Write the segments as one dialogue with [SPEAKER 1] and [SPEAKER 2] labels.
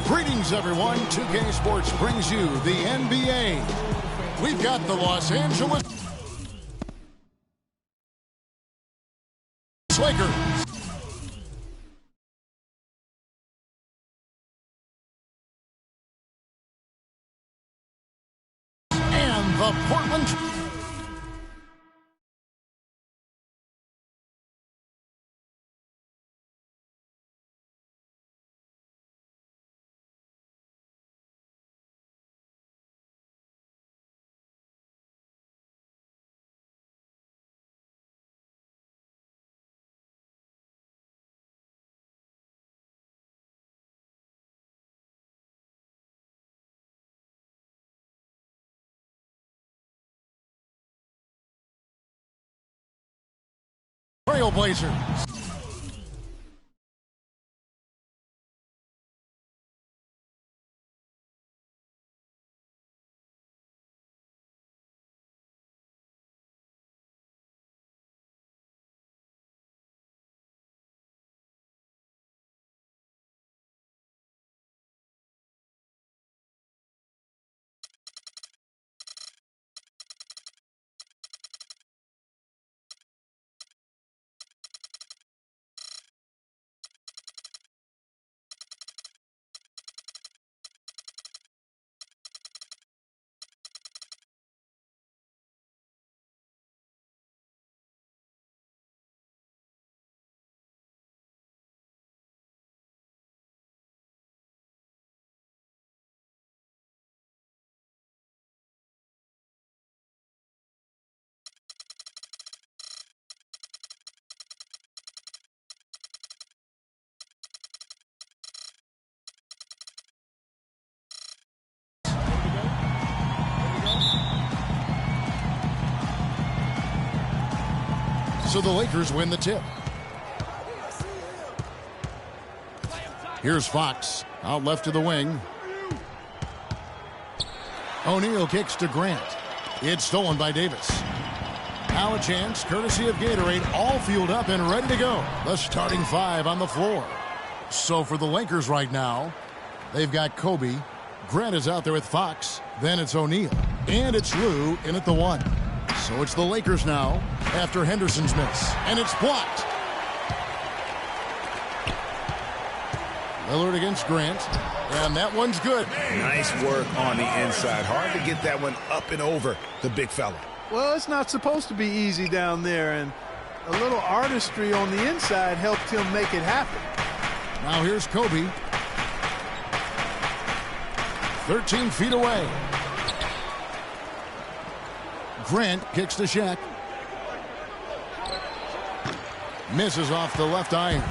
[SPEAKER 1] Greetings, everyone. 2K Sports brings you the NBA. We've got the Los Angeles Lakers and the Portland Trailblazers. So the Lakers win the tip. Here's Fox, out left to the wing. O'Neal kicks to Grant. It's stolen by Davis. Now a chance, courtesy of Gatorade, all fueled up and ready to go. The starting five on the floor. So for the Lakers right now, they've got Kobe. Grant is out there with Fox. Then it's O'Neal. And it's Lou in at the one. So it's the Lakers now after Henderson's miss. And it's blocked. Lillard against Grant. And that one's good.
[SPEAKER 2] Nice work on the inside. Hard to get that one up and over the big fella.
[SPEAKER 3] Well, it's not supposed to be easy down there. And a little artistry on the inside helped him make it happen.
[SPEAKER 1] Now here's Kobe. 13 feet away. Grant kicks to Shaq. Misses off the left iron.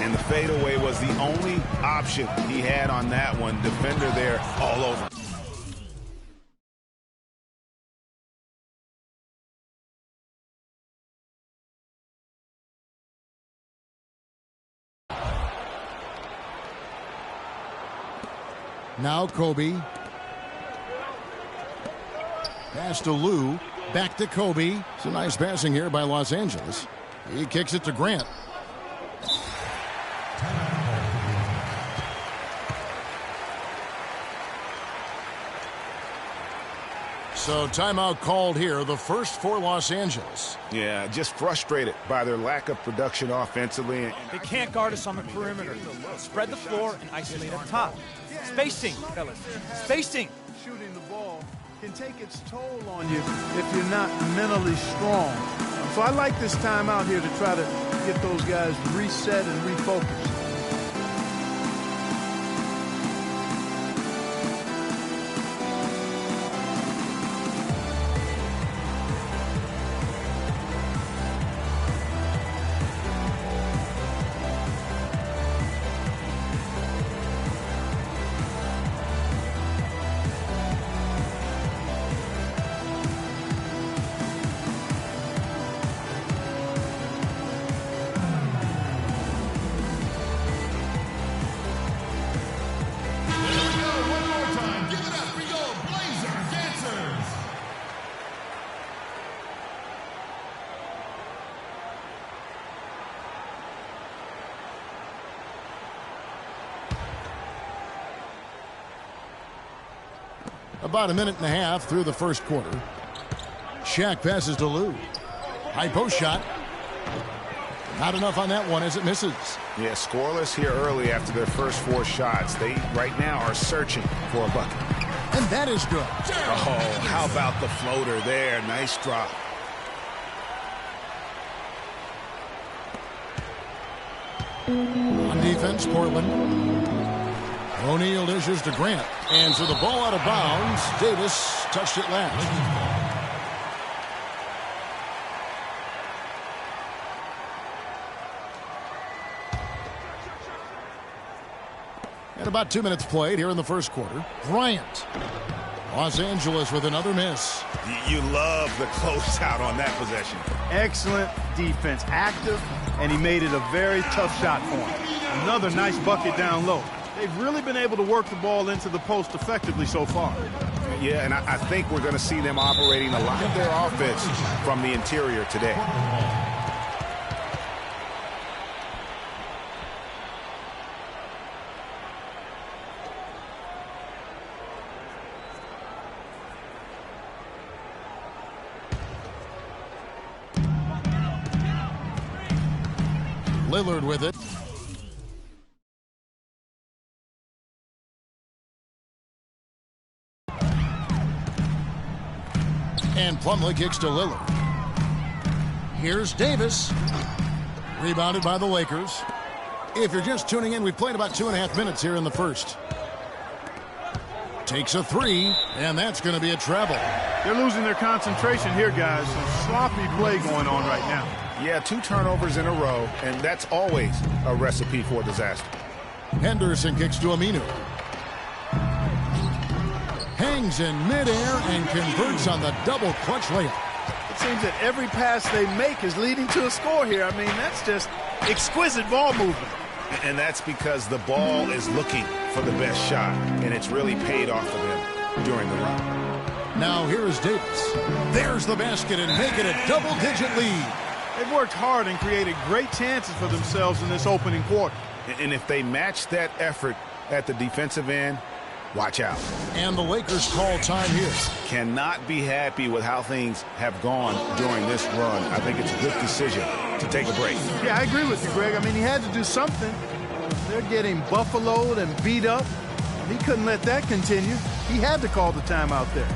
[SPEAKER 2] And the fadeaway was the only option he had on that one. Defender there all over.
[SPEAKER 1] Now Kobe. Pass to Lou. Back to Kobe. It's a nice passing here by Los Angeles. He kicks it to Grant. So timeout called here, the first for Los Angeles.
[SPEAKER 2] Yeah, just frustrated by their lack of production offensively.
[SPEAKER 4] They can't guard us on the perimeter. Spread the floor and isolate up top. Spacing, fellas. Spacing.
[SPEAKER 3] Shooting the ball can take its toll on you if you're not mentally strong. So I like this time out here to try to get those guys reset and refocused.
[SPEAKER 1] About a minute and a half through the first quarter. Shaq passes to Lou. High post shot. Not enough on that one as it misses.
[SPEAKER 2] Yeah, scoreless here early after their first 4 shots. They right now are searching for a bucket.
[SPEAKER 1] And that is good.
[SPEAKER 2] Oh, how about the floater there? Nice drop.
[SPEAKER 1] On defense, Portland. O'Neal dishes to Grant. And so the ball out of bounds. Davis touched it last. And about 2 minutes played here in the first quarter. Bryant. Los Angeles with another miss.
[SPEAKER 2] You love the closeout on that possession.
[SPEAKER 3] Excellent defense. Active, and he made it a very tough shot for him. Another nice bucket down low. They've really been able to work the ball into the post effectively so far.
[SPEAKER 2] Yeah, and I think we're going to see them operating a lot of their offense from the interior today.
[SPEAKER 1] Lillard with it. And Plumlee kicks to Lillard. Here's Davis. Rebounded by the Lakers. If you're just tuning in, we've played about 2.5 minutes here in the first. Takes a 3, and that's going to be a travel.
[SPEAKER 3] They're losing their concentration here, guys. Some sloppy play going on right now.
[SPEAKER 2] Yeah, 2 turnovers in a row, and that's always a recipe for disaster.
[SPEAKER 1] Henderson kicks to Aminu. Hangs in midair and converts on the double clutch layup.
[SPEAKER 3] It seems that every pass they make is leading to a score here. I mean, that's just exquisite ball movement.
[SPEAKER 2] And that's because the ball is looking for the best shot, and it's really paid off for them during the run.
[SPEAKER 1] Now here is Davis. There's the basket and make it a double-digit lead.
[SPEAKER 3] They've worked hard and created great chances for themselves in this opening quarter.
[SPEAKER 2] And if they match that effort at the defensive end, watch out.
[SPEAKER 1] And the Lakers call time here.
[SPEAKER 2] Cannot be happy with how things have gone during this run. I think it's a good decision to take a break.
[SPEAKER 3] Yeah, I agree with you, Greg. I mean, he had to do something. They're getting buffaloed and beat up. He couldn't let that continue. He had to call the timeout there.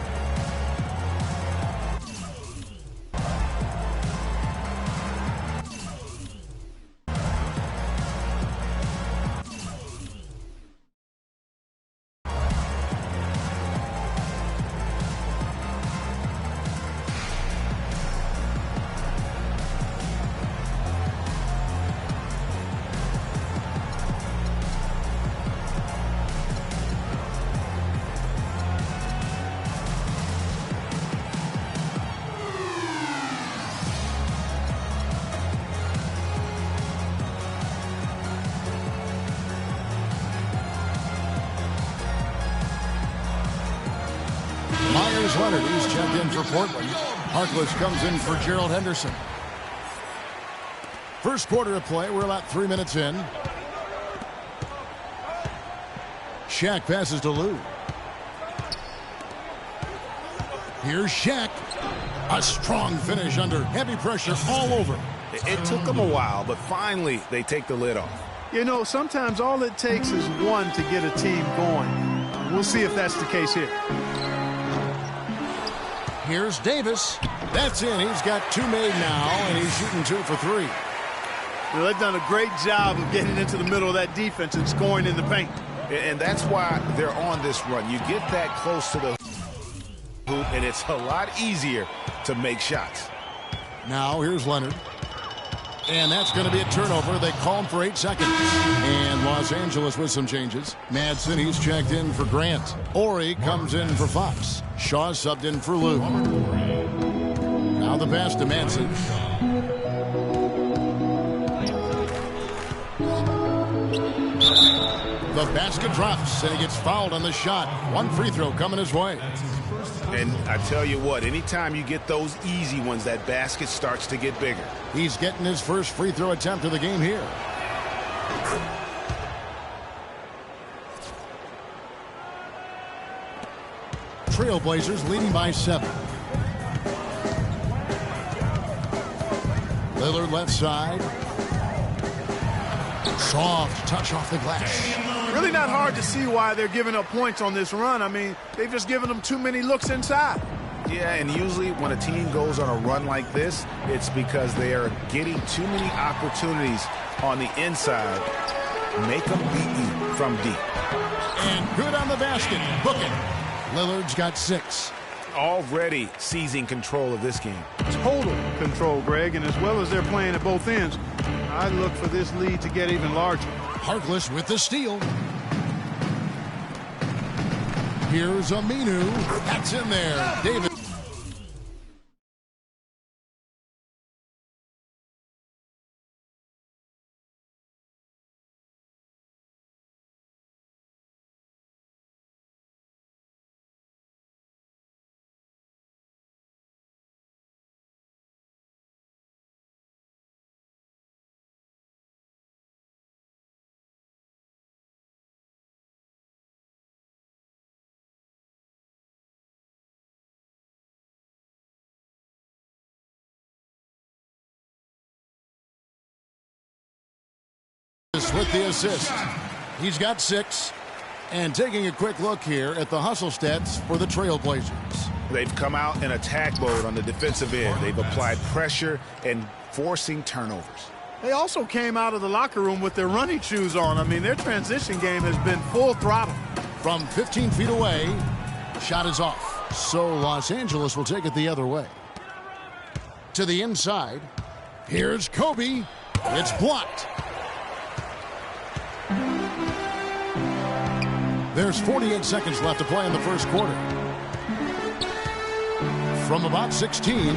[SPEAKER 1] Leonard, he's checked in for Portland. Harkless comes in for Gerald Henderson. First quarter of play, we're about 3 minutes in. Shaq passes to Lou. Here's Shaq. A strong finish under heavy pressure all over.
[SPEAKER 2] It took them a while, but finally they take the lid off.
[SPEAKER 3] You know, sometimes all it takes is one to get a team going. We'll see if that's the case here.
[SPEAKER 1] Here's Davis. That's in. He's got 2 made now, and he's shooting 2 for 3.
[SPEAKER 3] Well, they've done a great job of getting into the middle of that defense and scoring in the paint.
[SPEAKER 2] And that's why they're on this run. You get that close to the hoop, and it's a lot easier to make shots.
[SPEAKER 1] Now here's Leonard. And that's going to be a turnover. They call him for 8 seconds. And Los Angeles with some changes. Madsen, he's checked in for Grant. Ori comes in for Fox. Shaw subbed in for Lou. Now the pass to Madsen. The basket drops, and he gets fouled on the shot. 1 free throw coming his way.
[SPEAKER 2] And I tell you what, anytime you get those easy ones, that basket starts to get bigger.
[SPEAKER 1] He's getting his first free throw attempt of the game here. Trailblazers leading by 7. Lillard left side. Soft touch off the glass.
[SPEAKER 3] Really not hard to see why they're giving up points on this run. I mean, they've just given them too many looks inside.
[SPEAKER 2] Yeah, and usually when a team goes on a run like this, it's because they are getting too many opportunities on the inside. Make them beat you from deep.
[SPEAKER 1] And good on the basket. Booking. Lillard's got 6.
[SPEAKER 2] Already seizing control of this game.
[SPEAKER 3] Total control, Greg, and as well as they're playing at both ends, I look for this lead to get even larger.
[SPEAKER 1] Harkless with the steal. Here's Aminu. That's in there. Davis. With the assist. He's got 6. And taking a quick look here at the hustle stats for the Trailblazers.
[SPEAKER 2] They've come out in attack mode on the defensive end. They've applied pressure and forcing turnovers.
[SPEAKER 3] They also came out of the locker room with their running shoes on. I mean, their transition game has been full throttle.
[SPEAKER 1] From 15 feet away, shot is off. So Los Angeles will take it the other way. To the inside. Here's Kobe. It's blocked. There's 48 seconds left to play in the first quarter. From about 16,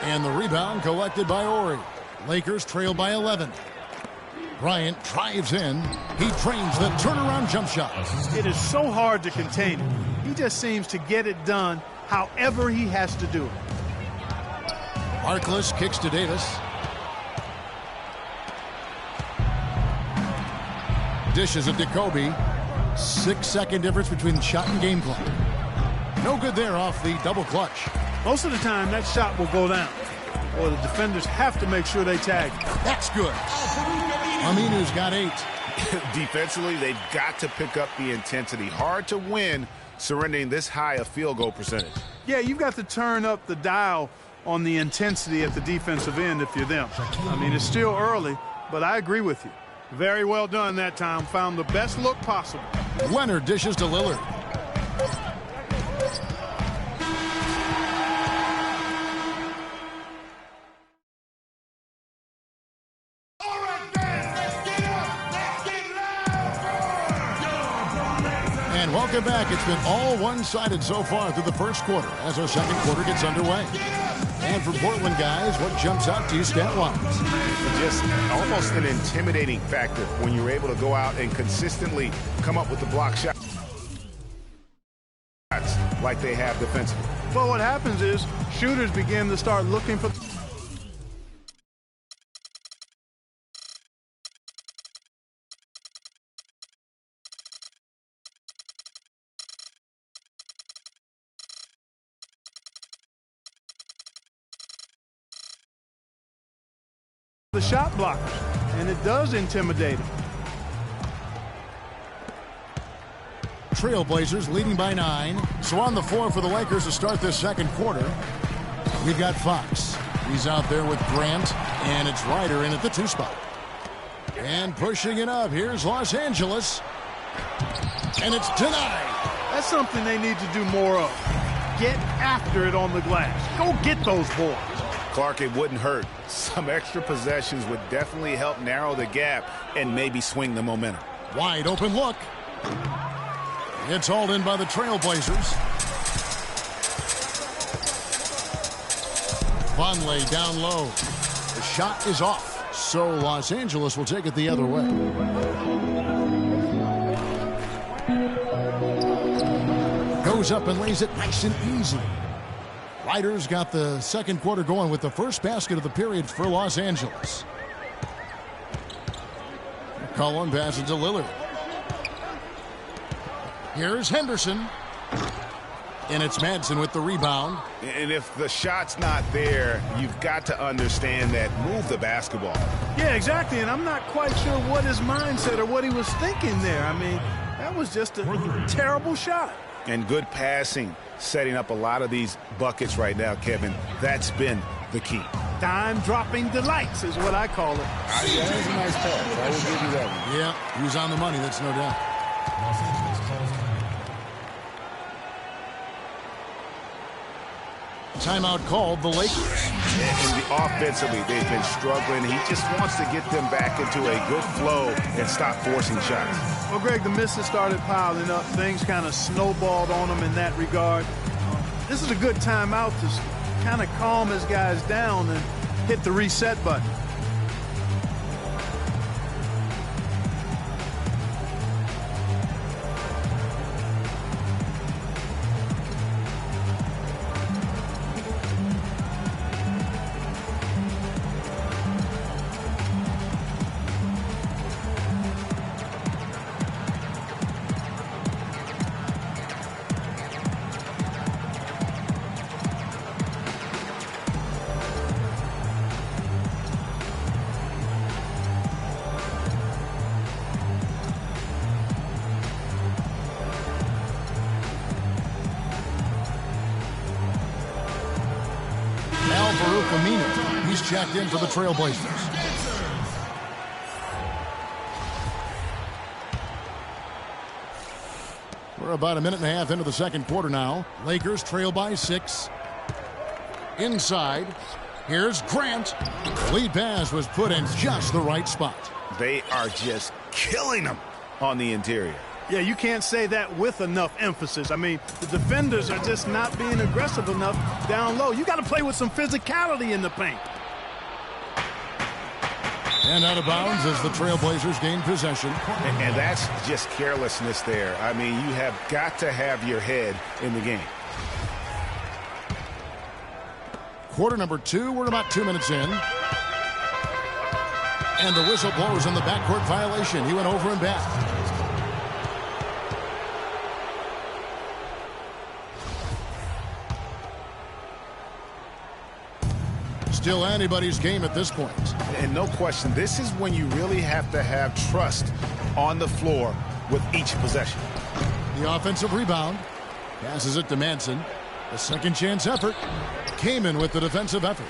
[SPEAKER 1] and the rebound collected by Ori. Lakers trail by 11. Bryant drives in. He trains the turnaround jump shot.
[SPEAKER 3] It is so hard to contain it. He just seems to get it done however he has to do it.
[SPEAKER 1] Harkless kicks to Davis. Dishes it to Kobe. 6-second difference between the shot and game clock. No good there off the double clutch.
[SPEAKER 3] Most of the time, that shot will go down. Or the defenders have to make sure they tag.
[SPEAKER 1] That's good. Aminu's got 8.
[SPEAKER 2] Defensively, they've got to pick up the intensity. Hard to win surrendering this high a field goal percentage.
[SPEAKER 3] Yeah, you've got to turn up the dial on the intensity at the defensive end if you're them. I mean, it's still early, but I agree with you. Very well done that time. Found the best look possible.
[SPEAKER 1] Leonard dishes to Lillard. And welcome back. It's been all one-sided so far through the first quarter as our second quarter gets underway. And for Portland, guys, what jumps out to you stat-wise?
[SPEAKER 2] Just almost an intimidating factor when you're able to go out and consistently come up with the block shots like they have defensively.
[SPEAKER 3] Well, what happens is shooters begin to start looking for the shot blockers, and it does intimidate them.
[SPEAKER 1] Trailblazers leading by 9. So on the floor for the Lakers to start this second quarter, we've got Fox. He's out there with Grant, and it's Ryder in at the 2 spot. And pushing it up, here's Los Angeles, and it's denied.
[SPEAKER 3] That's something they need to do more of. Get after it on the glass. Go get those boards.
[SPEAKER 2] Clark, it wouldn't hurt. Some extra possessions would definitely help narrow the gap and maybe swing the momentum.
[SPEAKER 1] Wide open look. It's hauled in by the Trailblazers. Vonleh down low. The shot is off. So Los Angeles will take it the other way. Goes up and lays it nice and easy. Ryder's got the second quarter going with the first basket of the period for Los Angeles. Cullen passes to Lillard. Here's Henderson. And it's Madsen with the rebound.
[SPEAKER 2] And if the shot's not there, you've got to understand that. Move the basketball.
[SPEAKER 3] Yeah, exactly. And I'm not quite sure what his mindset or what he was thinking there. I mean, that was just a terrible shot.
[SPEAKER 2] And good passing, setting up a lot of these buckets right now, Kevin. That's been the key.
[SPEAKER 3] Dime-dropping delights is what I call it.
[SPEAKER 2] Yeah, that's a nice pass. I will give you that one.
[SPEAKER 1] Yeah, he was on the money, that's no doubt. Timeout called the Lakers.
[SPEAKER 2] And offensively, they've been struggling. He just wants to get them back into a good flow and stop forcing shots.
[SPEAKER 3] Well, Greg, the misses started piling up. Things kind of snowballed on him in that regard. This is a good timeout to kind of calm his guys down and hit the reset button.
[SPEAKER 1] He's checked in for the Trailblazers. We're about a minute and a half into the second quarter now. Lakers trail by 6. Inside, here's Grant. The lead pass was put in just the right spot.
[SPEAKER 2] They are just killing them on the interior.
[SPEAKER 3] Yeah, you can't say that with enough emphasis. I mean, the defenders are just not being aggressive enough down low. You got to play with some physicality in the paint.
[SPEAKER 1] And out of bounds as the Trailblazers gain possession.
[SPEAKER 2] And that's just carelessness there. I mean, you have got to have your head in the game.
[SPEAKER 1] Quarter number 2, we're about 2 minutes in. And the whistle blows on the backcourt violation. He went over and back. Still anybody's game at this point.
[SPEAKER 2] And no question, this is when you really have to have trust on the floor with each possession.
[SPEAKER 1] The offensive rebound. Passes it to Madsen. A second chance effort. Kamen with the defensive effort.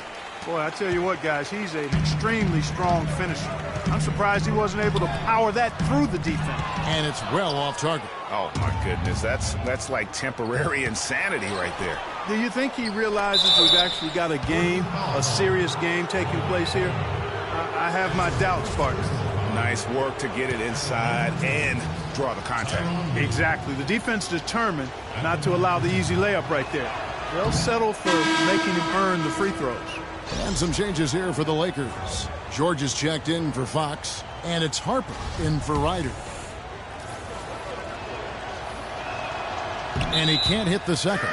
[SPEAKER 3] Boy, I tell you what, guys, he's an extremely strong finisher. I'm surprised he wasn't able to power that through the defense.
[SPEAKER 1] And it's well off target.
[SPEAKER 2] Oh, my goodness. That's like temporary insanity right there.
[SPEAKER 3] Do you think he realizes we've actually got a game, a serious game taking place here? I have my doubts, partner.
[SPEAKER 2] Nice work to get it inside and draw the contact.
[SPEAKER 3] Exactly. The defense determined not to allow the easy layup right there. They'll settle for making him earn the free throws.
[SPEAKER 1] And some changes here for the Lakers. George is checked in for Fox, and it's Harper in for Ryder. And he can't hit the second.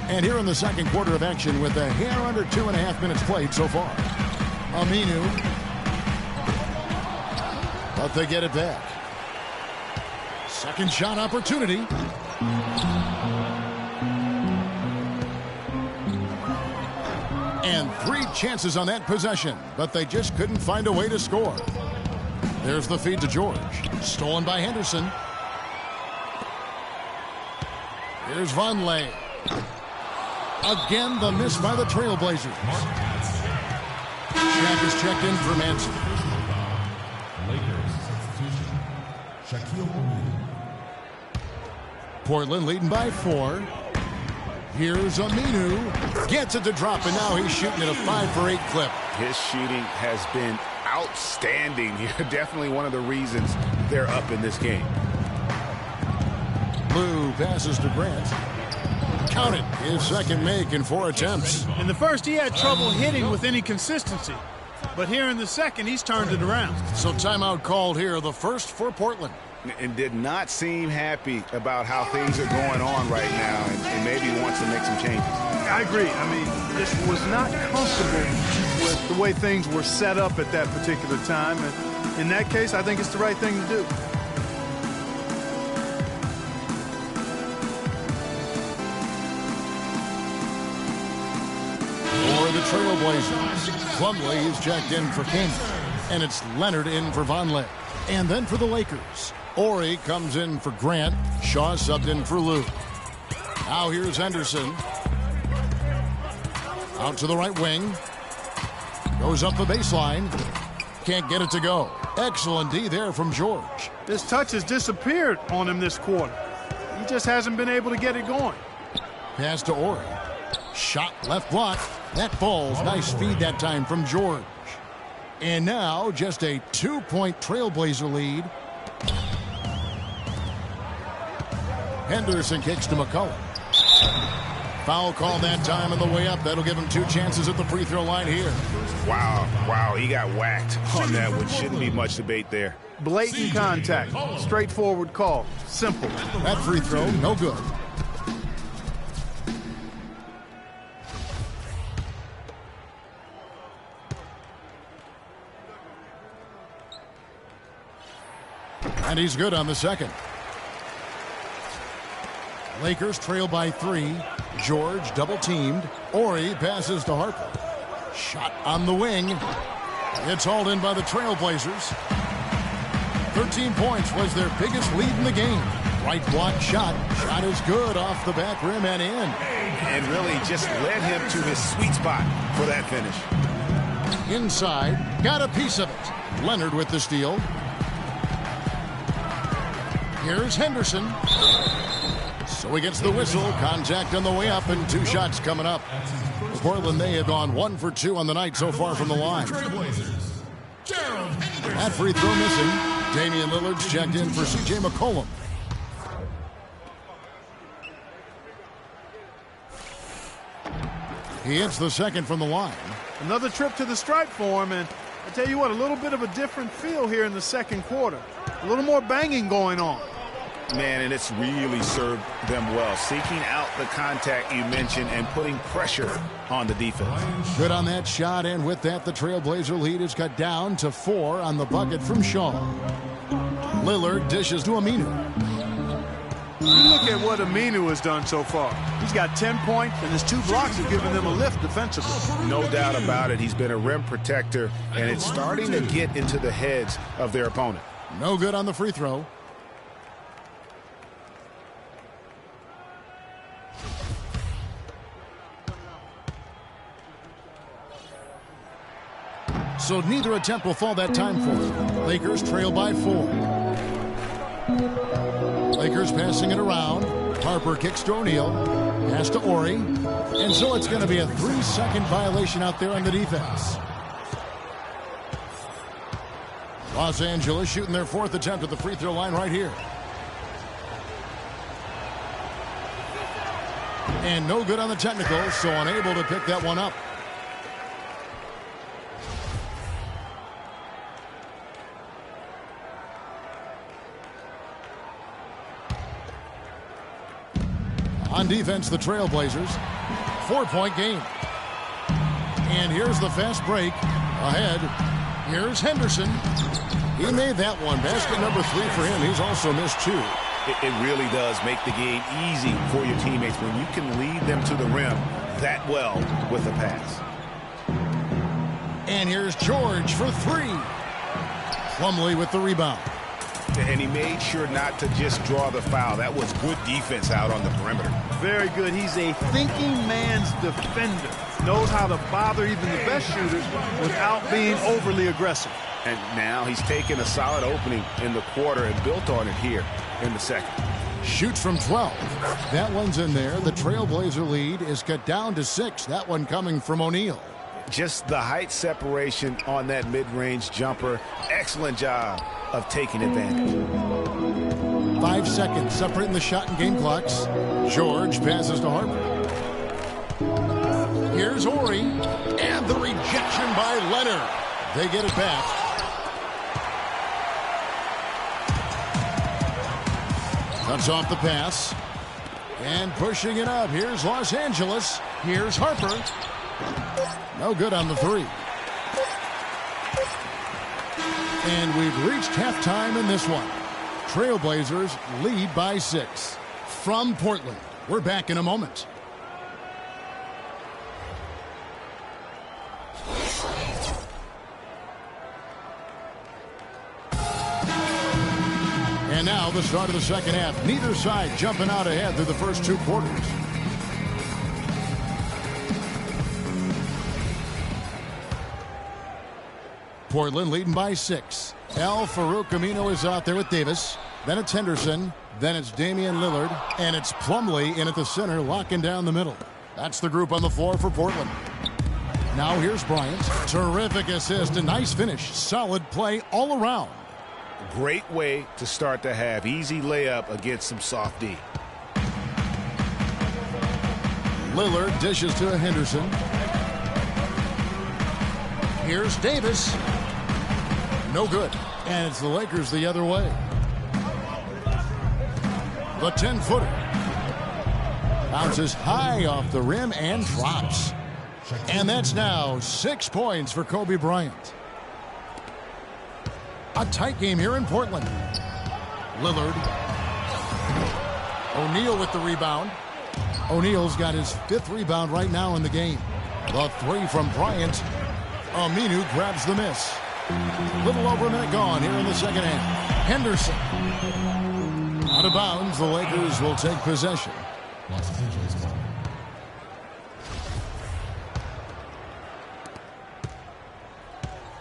[SPEAKER 1] And here in the second quarter of action with a hair under 2.5 minutes played so far. Aminu. But they get it back. Second shot opportunity. And 3 chances on that possession, but they just couldn't find a way to score. There's the feed to George. Stolen by Henderson. Here's Vonleh. Again, the miss by the Trailblazers. Shaq is checked in for Madsen. Portland leading by 4. Here's Aminu. Gets it to drop, and now he's shooting at a 5-for-8 clip.
[SPEAKER 2] His shooting has been outstanding here. Definitely one of the reasons they're up in this game.
[SPEAKER 1] Lou passes to Grant. Count it. His second make in 4 attempts.
[SPEAKER 3] In the first, he had trouble hitting with any consistency. But here in the second, he's turned it around.
[SPEAKER 1] So timeout called here, the first for Portland.
[SPEAKER 2] And did not seem happy about how things are going on right now, and maybe wants to make some changes.
[SPEAKER 3] I agree. I mean, just was not comfortable with the way things were set up at that particular time. And in that case, I think it's the right thing to do.
[SPEAKER 1] For the Trailblazers, Plumlee is checked in for Kane, and it's Leonard in for Vonleh. And then for the Lakers, Ori comes in for Grant, Shaw subbed in for Lou. Now here's Henderson. Out to the right wing. Goes up the baseline. Can't get it to go. Excellent D there from George.
[SPEAKER 3] His touch has disappeared on him this quarter. He just hasn't been able to get it going.
[SPEAKER 1] Pass to Ori. Shot left block. That falls. Nice feed that time from George. And now just a 2-point Trailblazer lead. Henderson kicks to McCollum. Foul call that time on the way up. That'll give him 2 chances at the free throw line here.
[SPEAKER 2] Wow, he got whacked on that one. Shouldn't be much debate there.
[SPEAKER 3] Blatant contact. Straightforward call. Simple.
[SPEAKER 1] That free throw, no good. And he's good on the second. Lakers trail by 3. George double teamed. Ori passes to Harper. Shot on the wing. It's hauled in by the Trailblazers. 13 points was their biggest lead in the game. Right block shot. Shot is good off the back rim and in.
[SPEAKER 2] And really just led him to his sweet spot for that finish.
[SPEAKER 1] Inside. Got a piece of it. Leonard with the steal. Here's Henderson. So he gets the whistle. Contact on the way up and 2 shots coming up. Portland, they have gone 1 for 2 on the night so far from the line. That free throw missing. Damian Lillard's checked in for C.J. McCollum. He hits the second from the line.
[SPEAKER 3] Another trip to the stripe for him, and I tell you what, a little bit of a different feel here in the second quarter. A little more banging going on.
[SPEAKER 2] Man, and it's really served them well. Seeking out the contact you mentioned and putting pressure on the defense.
[SPEAKER 1] Good on that shot, and with that, the Trailblazer lead is cut down to 4 on the bucket from Shaw. Lillard dishes to Aminu.
[SPEAKER 3] Look at what Aminu has done so far. He's got 10 points, and his 2 blocks have given them a lift defensively.
[SPEAKER 2] No doubt about it. He's been a rim protector, and it's starting to get into the heads of their opponent.
[SPEAKER 1] No good on the free throw. So neither attempt will fall that time for them. Lakers trail by 4. Lakers passing it around. Harper kicks to O'Neal. Pass to Ori. And so it's going to be a 3-second violation out there on the defense. Los Angeles shooting their 4th attempt at the free throw line right here. And no good on the technical, so unable to pick that one up. On defense, the Trailblazers. 4-point game. And here's the fast break. Ahead. Here's Henderson. He made that one. Basket number 3 for him. He's also missed 2.
[SPEAKER 2] It really does make the game easy for your teammates when you can lead them to the rim that well with a pass.
[SPEAKER 1] And here's George for 3. Plumlee with the rebound.
[SPEAKER 2] And he made sure not to just draw the foul. That was good defense out on the perimeter.
[SPEAKER 3] Very good. He's a thinking man's defender. Knows how to bother even the best shooters without being overly aggressive.
[SPEAKER 2] And now he's taken a solid opening in the quarter and built on it here in the second.
[SPEAKER 1] Shoots from 12. That one's in there. The Trailblazer lead is cut down to 6. That one coming from O'Neal.
[SPEAKER 2] Just the height separation on that mid-range jumper. Excellent job of taking advantage.
[SPEAKER 1] 5 seconds separating the shot and game clocks. George passes to Harper. Here's Ori. And the rejection by Leonard. They get it back. Cuts off the pass. And pushing it up. Here's Los Angeles. Here's Harper. No good on the three. And we've reached halftime in this one. Trailblazers lead by 6. From Portland, we're back in a moment. And now the start of the second half. Neither side jumping out ahead through the first 2 quarters. Portland leading by 6. Farouk Amino is out there with Davis. Then it's Henderson. Then it's Damian Lillard. And it's Plumlee in at the center, locking down the middle. That's the group on the floor for Portland. Now here's Bryant. Terrific assist. A nice finish. Solid play all around.
[SPEAKER 2] Great way to start the half. Easy layup against some soft D.
[SPEAKER 1] Lillard dishes to Henderson. Here's Davis. No good. And it's the Lakers the other way. The 10-footer. Bounces high off the rim and drops. And that's now 6 points for Kobe Bryant. A tight game here in Portland. Lillard. O'Neal with the rebound. O'Neal's got his 5th rebound right now in the game. The 3 from Bryant. Aminu grabs the miss. Little over a minute gone here in the second half. Henderson. Out of bounds, the Lakers will take possession.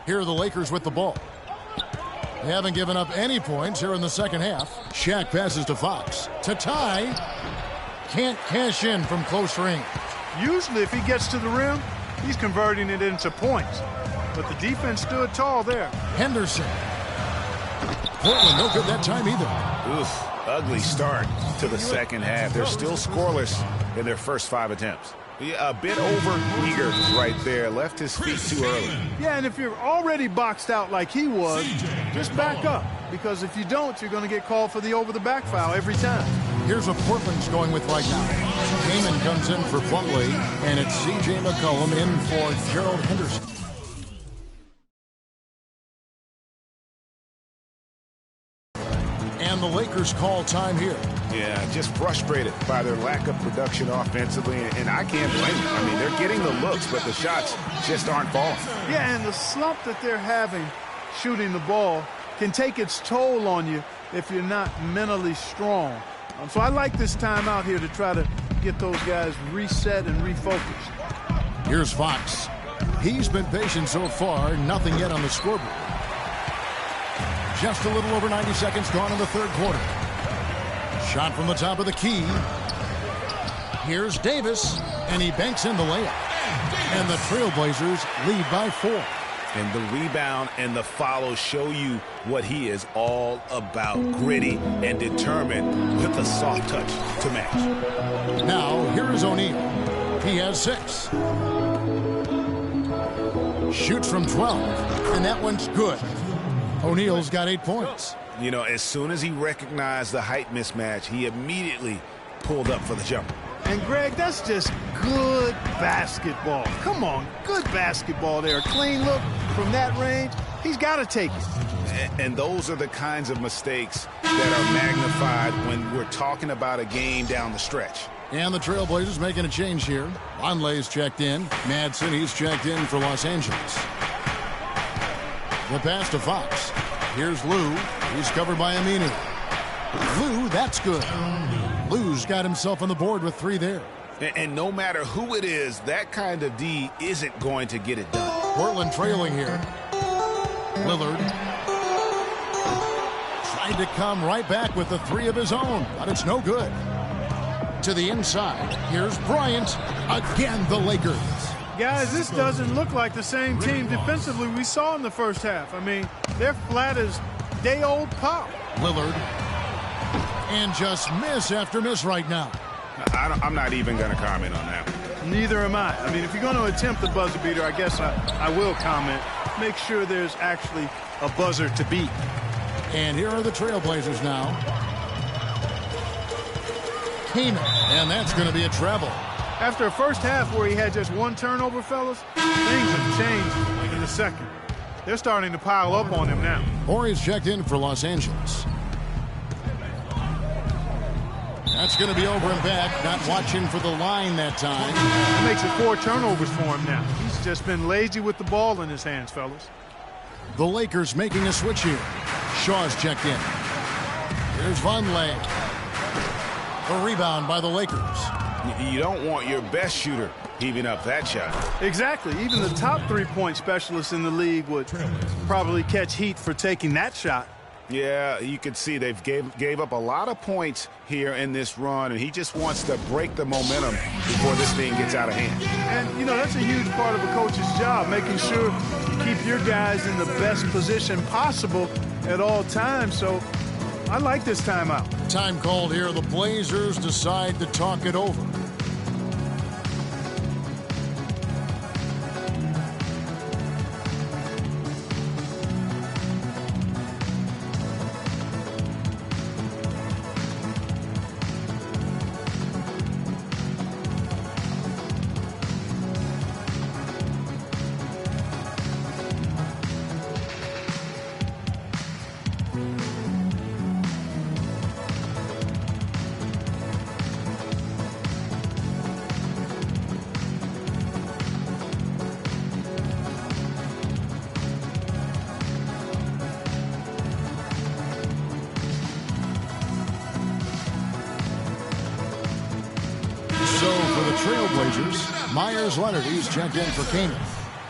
[SPEAKER 1] Here are the Lakers with the ball. They haven't given up any points here in the second half. Shaq passes to Fox. To tie. Can't cash in from close range.
[SPEAKER 3] Usually if he gets to the rim, he's converting it into points. But the defense stood tall there.
[SPEAKER 1] Henderson. Portland no good that time either.
[SPEAKER 2] Oof, ugly start to the second half. They're still scoreless in their first 5 attempts. A bit over-eager right there. Left his feet too early.
[SPEAKER 3] Yeah, and if you're already boxed out like he was, just back up. Because if you don't, you're going to get called for the over-the-back foul every time.
[SPEAKER 1] Here's what Portland's going with right now. Heyman comes in for Plumlee, and it's C.J. McCollum in for Gerald Henderson. And the Lakers call time here.
[SPEAKER 2] Yeah, just frustrated by their lack of production offensively, and I can't blame them. I mean, they're getting the looks, but the shots just aren't falling.
[SPEAKER 3] Yeah, and the slump that they're having shooting the ball can take its toll on you if you're not mentally strong. So I like this time out here to try to get those guys reset and refocused.
[SPEAKER 1] Here's Fox. He's been patient so far, nothing yet on the scoreboard. Just a little over 90 seconds gone in the third quarter. Shot from the top of the key. Here's Davis, and he banks in the layup. And the Trailblazers lead by 4.
[SPEAKER 2] And the rebound and the follow show you what he is all about. Gritty and determined with a soft touch to match.
[SPEAKER 1] Now, here is O'Neal. He has 6. Shoots from 12, and that one's good. O'Neal's got 8 points.
[SPEAKER 2] You know, as soon as he recognized the height mismatch, he immediately pulled up for the jumper.
[SPEAKER 3] And, Greg, that's just good basketball. Come on, good basketball there. A clean look from that range. He's got to take it.
[SPEAKER 2] And those are the kinds of mistakes that are magnified when we're talking about a game down the stretch.
[SPEAKER 1] And the Trailblazers making a change here. Vonleh's checked in. Madsen, he's checked in for Los Angeles. The pass to Fox. Here's Lou. He's covered by Aminu. Lou, that's good. Lou's got himself on the board with 3 there.
[SPEAKER 2] And no matter who it is, that kind of D isn't going to get it done.
[SPEAKER 1] Portland trailing here. Lillard tried to come right back with the 3 of his own, but it's no good. To the inside. Here's Bryant. Again, the Lakers.
[SPEAKER 3] Guys, this doesn't look like the same team defensively we saw in the first half. I mean, they're flat as day-old pop.
[SPEAKER 1] Lillard. And just miss after miss right now.
[SPEAKER 2] I'm not even going to comment on that.
[SPEAKER 3] Neither am I. I mean, if you're going to attempt the buzzer beater, I guess I will comment. Make sure there's actually a buzzer to beat.
[SPEAKER 1] And here are the Trailblazers now. Heyman, and that's going to be a travel.
[SPEAKER 3] After a first half where he had just one turnover, fellas, things have changed in the second. They're starting to pile up on him now.
[SPEAKER 1] Horry's checked in for Los Angeles. That's going to be over and back. Not watching for the line that time.
[SPEAKER 3] That makes it 4 turnovers for him now. He's just been lazy with the ball in his hands, fellas.
[SPEAKER 1] The Lakers making a switch here. Shaw's checked in. Here's Vonleh. A rebound by the Lakers.
[SPEAKER 2] You don't want your best shooter heaving up that shot.
[SPEAKER 3] Exactly. Even the top 3-point specialists in the league would probably catch heat for taking that shot.
[SPEAKER 2] Yeah, you can see they've gave up a lot of points here in this run, and he just wants to break the momentum before this thing gets out of hand.
[SPEAKER 3] And, you know, that's a huge part of a coach's job, making sure you keep your guys in the best position possible at all times. So I like this timeout.
[SPEAKER 1] Time called here. The Blazers decide to talk it over. Trailblazers, Myers Leonard, he's checked in for Kanan.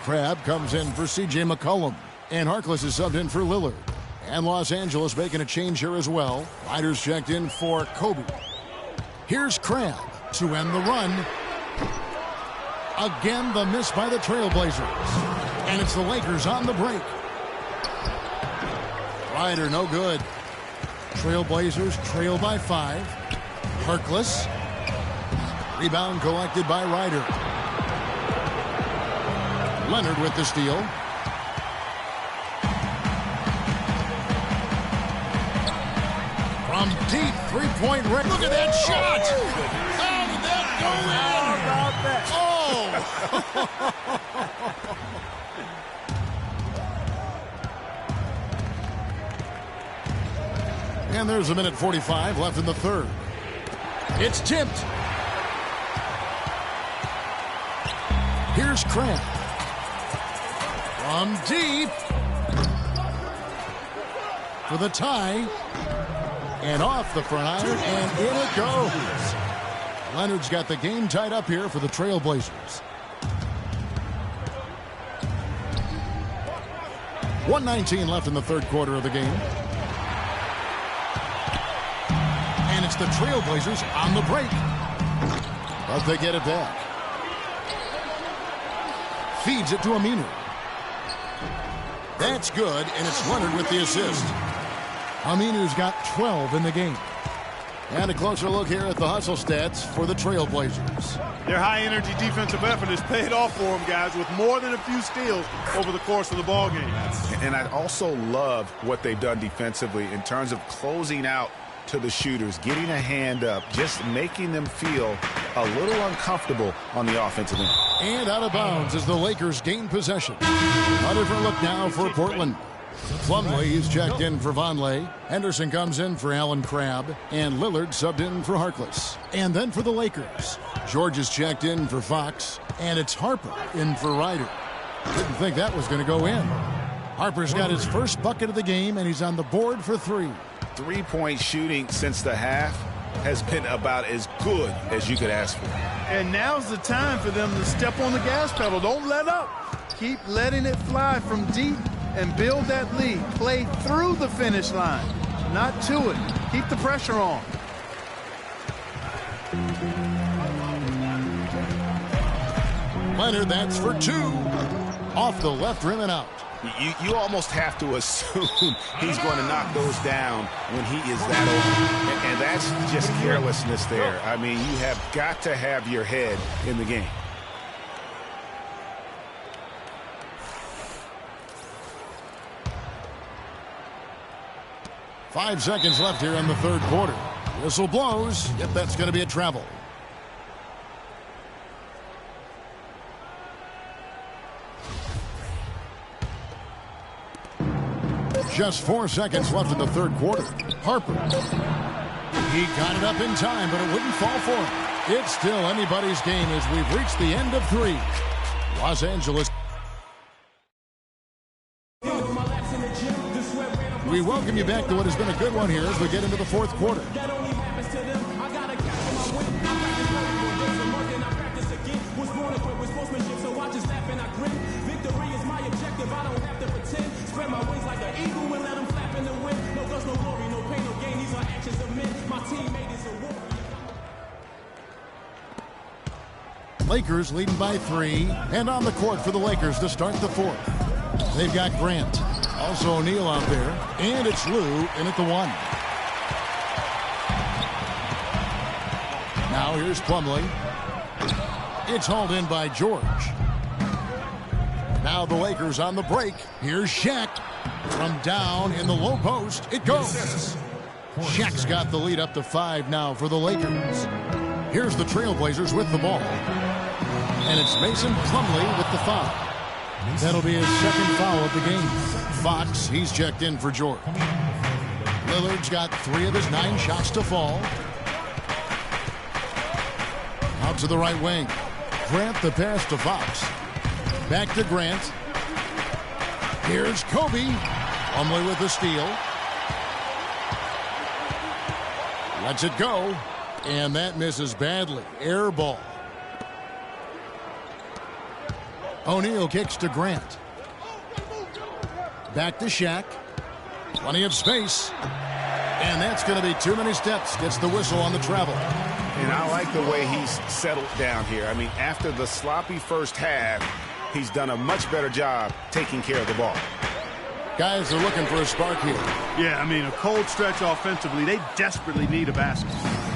[SPEAKER 1] Crabbe comes in for C.J. McCollum. And Harkless is subbed in for Lillard. And Los Angeles making a change here as well. Ryder's checked in for Kobe. Here's Crabbe to end the run. Again, the miss by the Trailblazers. And it's the Lakers on the break. Ryder, no good. Trailblazers trail by 5. Harkless. Rebound collected by Ryder. Leonard with the steal. From deep three-point range. Look at that shot! How did that go in? Oh! And there's a minute 45 left in the third. It's tipped. Here's Crabbe. From deep. For the tie. And off the front iron. And in it goes. Leonard's got the game tied up here for the Trailblazers. 1:19 left in the third quarter of the game. And it's the Trailblazers on the break. But they get it back. Feeds it to Aminu. That's good, and it's Leonard with the assist. Aminu's got 12 in the game. And a closer look here at the hustle stats for the Trailblazers.
[SPEAKER 3] Their high-energy defensive effort has paid off for them, guys, with more than a few steals over the course of the ballgame.
[SPEAKER 2] And I also love what they've done defensively in terms of closing out to the shooters, getting a hand up, just making them feel a little uncomfortable on the offensive end.
[SPEAKER 1] And out of bounds as the Lakers gain possession. A different look now for Portland. Plumlee is checked in for Vonleh. Henderson comes in for Allen Crabbe. And Lillard subbed in for Harkless. And then for the Lakers, George is checked in for Fox. And it's Harper in for Ryder. Didn't think that was going to go in. Harper's got his first bucket of the game, and he's on the board for 3.
[SPEAKER 2] Three-point shooting since the half has been about as good as you could ask for.
[SPEAKER 3] And now's the time for them to step on the gas pedal. Don't let up. Keep letting it fly from deep and build that lead. Play through the finish line, not to it. Keep the pressure on.
[SPEAKER 1] Leonard, that's for 2. Off the left rim and out.
[SPEAKER 2] You almost have to assume he's going to knock those down when he is that open. And that's just carelessness there. I mean, you have got to have your head in the game.
[SPEAKER 1] Five seconds left here in the third quarter. Whistle blows. Yep, that's going to be a travel. Just 4 seconds left in the third quarter. Harper. He got it up in time, but it wouldn't fall for him. It's still anybody's game as we've reached the end of 3. Los Angeles. We welcome you back to what has been a good one here as we get into the fourth quarter. Lakers leading by 3, and on the court for the Lakers to start the fourth. They've got Grant, also O'Neal out there, and it's Lou in at the 1. Now here's Plumlee. It's hauled in by George. Now the Lakers on the break. Here's Shaq. From down in the low post, it goes. Shaq's got the lead up to 5 now for the Lakers. Here's the Trailblazers with the ball. And it's Mason Plumlee with the foul. That'll be his second foul of the game. Fox, he's checked in for George. Lillard's got 3 of his 9 shots to fall. Out to the right wing. Grant the pass to Fox. Back to Grant. Here's Kobe. Plumlee with the steal. Lets it go. And that misses badly. Air ball. O'Neal kicks to Grant. Back to Shaq. Plenty of space. And that's going to be too many steps. Gets the whistle on the travel.
[SPEAKER 2] And I like the way he's settled down here. I mean, after the sloppy first half, he's done a much better job taking care of the ball.
[SPEAKER 1] Guys are looking for a spark here.
[SPEAKER 3] Yeah, I mean, a cold stretch offensively. They desperately need a basket.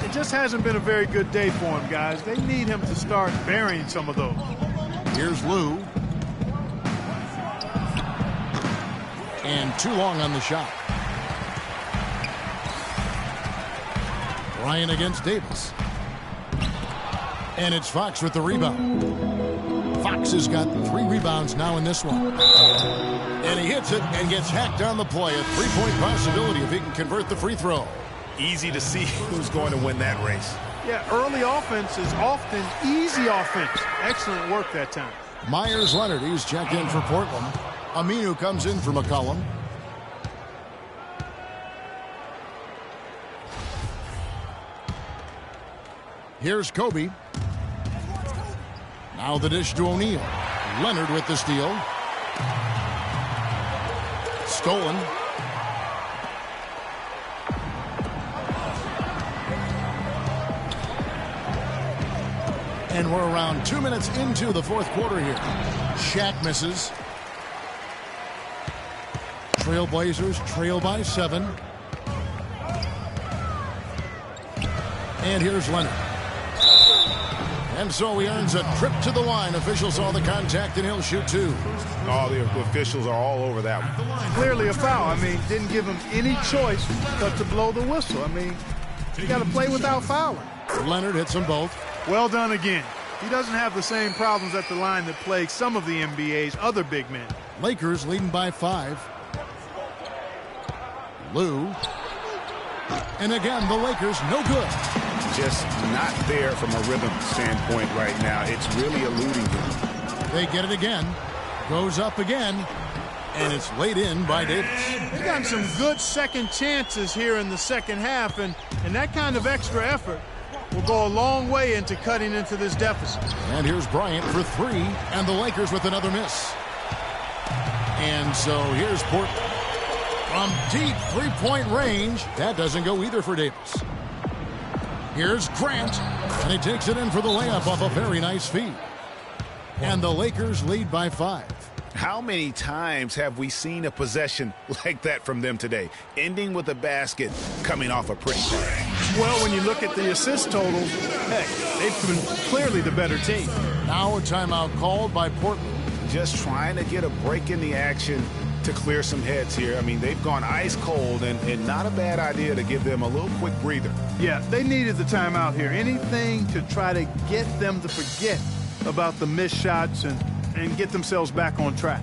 [SPEAKER 3] It just hasn't been a very good day for him, guys. They need him to start burying some of those.
[SPEAKER 1] Here's Lou. And too long on the shot. Bryant against Davis. And it's Fox with the rebound. Fox has got 3 rebounds now in this one. And he hits it and gets hacked on the play. A 3-point possibility if he can convert the free throw.
[SPEAKER 2] Easy to see who's going to win that race.
[SPEAKER 3] Yeah, early offense is often easy offense. Excellent work that time.
[SPEAKER 1] Myers Leonard, he's checked in for Portland. Aminu comes in for McCollum. Here's Kobe. Now the dish to O'Neal. Leonard with the steal. Stolen. And we're around 2 minutes into the fourth quarter here. Shaq misses. Trailblazers trail by 7. And here's Leonard. And so he earns a trip to the line. Officials saw the contact, and he'll shoot 2.
[SPEAKER 2] Oh, the officials are all over that one.
[SPEAKER 3] Clearly a foul. I mean, didn't give him any choice but to blow the whistle. I mean, you got to play without fouling.
[SPEAKER 1] Leonard hits them both.
[SPEAKER 3] Well done again. He doesn't have the same problems at the line that plague some of the NBA's other big men.
[SPEAKER 1] Lakers leading by 5. Lou. And again, the Lakers no good.
[SPEAKER 2] Just not there from a rhythm standpoint right now. It's really eluding him.
[SPEAKER 1] They get it again. Goes up again. And it's laid in by Davis.
[SPEAKER 3] They've gotten some good second chances here in the second half. And that kind of extra effort will go a long way into cutting into this deficit.
[SPEAKER 1] And here's Bryant for 3. And the Lakers with another miss. And so here's Portland. From deep 3-point range. That doesn't go either for Davis. Here's Grant. And he takes it in for the layup off a very nice feed. And the Lakers lead by 5.
[SPEAKER 2] How many times have we seen a possession like that from them today? Ending with a basket, coming off a pretty pass.
[SPEAKER 3] Well, when you look at the assist totals, heck, they've been clearly the better team.
[SPEAKER 1] Now a timeout called by Portland.
[SPEAKER 2] Just trying to get a break in the action to clear some heads here. I mean, they've gone ice cold, and not a bad idea to give them a little quick breather.
[SPEAKER 3] Yeah, they needed the timeout here. Anything to try to get them to forget about the missed shots and get themselves back on track.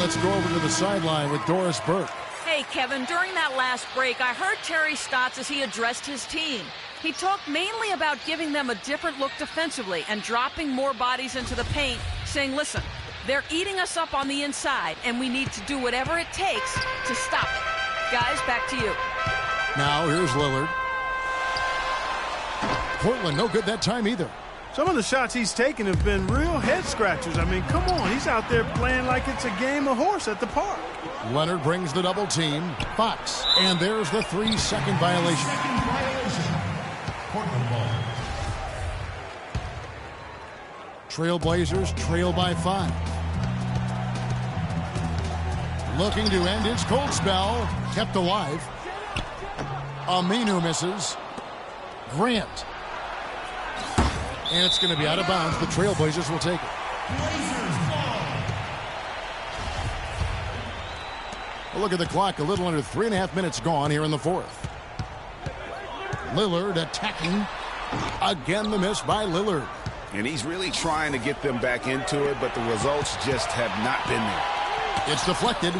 [SPEAKER 1] let's go over to the sideline with Doris Burke.
[SPEAKER 5] Hey, Kevin, during that last break, I heard Terry Stotts as he addressed his team. He talked mainly about giving them a different look defensively and dropping more bodies into the paint, saying, listen, they're eating us up on the inside, and we need to do whatever it takes to stop it. Guys, back to you.
[SPEAKER 1] Now, here's Lillard. Portland, no good that time either.
[SPEAKER 3] Some of the shots he's taken have been real head-scratchers. I mean, come on. He's out there playing like it's a game of horse at the park.
[SPEAKER 1] Leonard brings the double team. Fox. And there's the 3-second violation. Portland ball. Trailblazers trail by 5. Looking to end his cold spell. Kept alive. Aminu misses. Grant. And it's going to be out of bounds. The Trailblazers will take it. Well, look at the clock. A little under 3.5 minutes gone here in the fourth. Lillard attacking. Again, the miss by Lillard.
[SPEAKER 2] And he's really trying to get them back into it, but the results just have not been there.
[SPEAKER 1] It's deflected.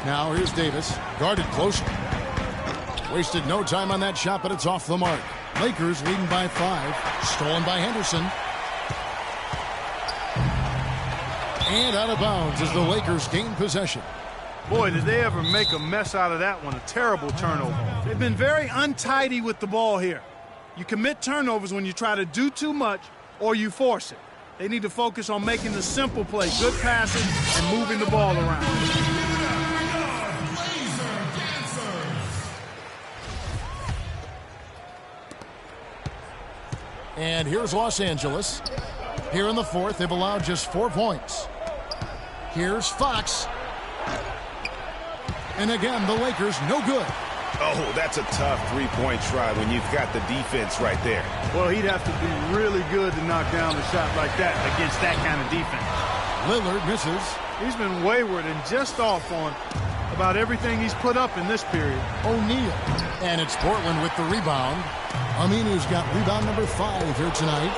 [SPEAKER 1] Now here's Davis. Guarded closely. Wasted no time on that shot, but it's off the mark. Lakers leading by 5. Stolen by Henderson. And out of bounds as the Lakers gain possession.
[SPEAKER 3] Boy, did they ever make a mess out of that one. A terrible turnover. They've been very untidy with the ball here. You commit turnovers when you try to do too much or you force it. They need to focus on making the simple play, good passes, and moving the ball around.
[SPEAKER 1] And here's Los Angeles. Here in the fourth, they've allowed just 4 points. Here's Fox. And again, the Lakers no good.
[SPEAKER 2] Oh, that's a tough three-point try when you've got the defense right there.
[SPEAKER 3] Well, he'd have to be really good to knock down a shot like that against that kind of defense.
[SPEAKER 1] Lillard misses.
[SPEAKER 3] He's been wayward and just off on about everything he's put up in this period.
[SPEAKER 1] O'Neal. And it's Portland with the rebound. Aminu's got rebound number 5 here tonight.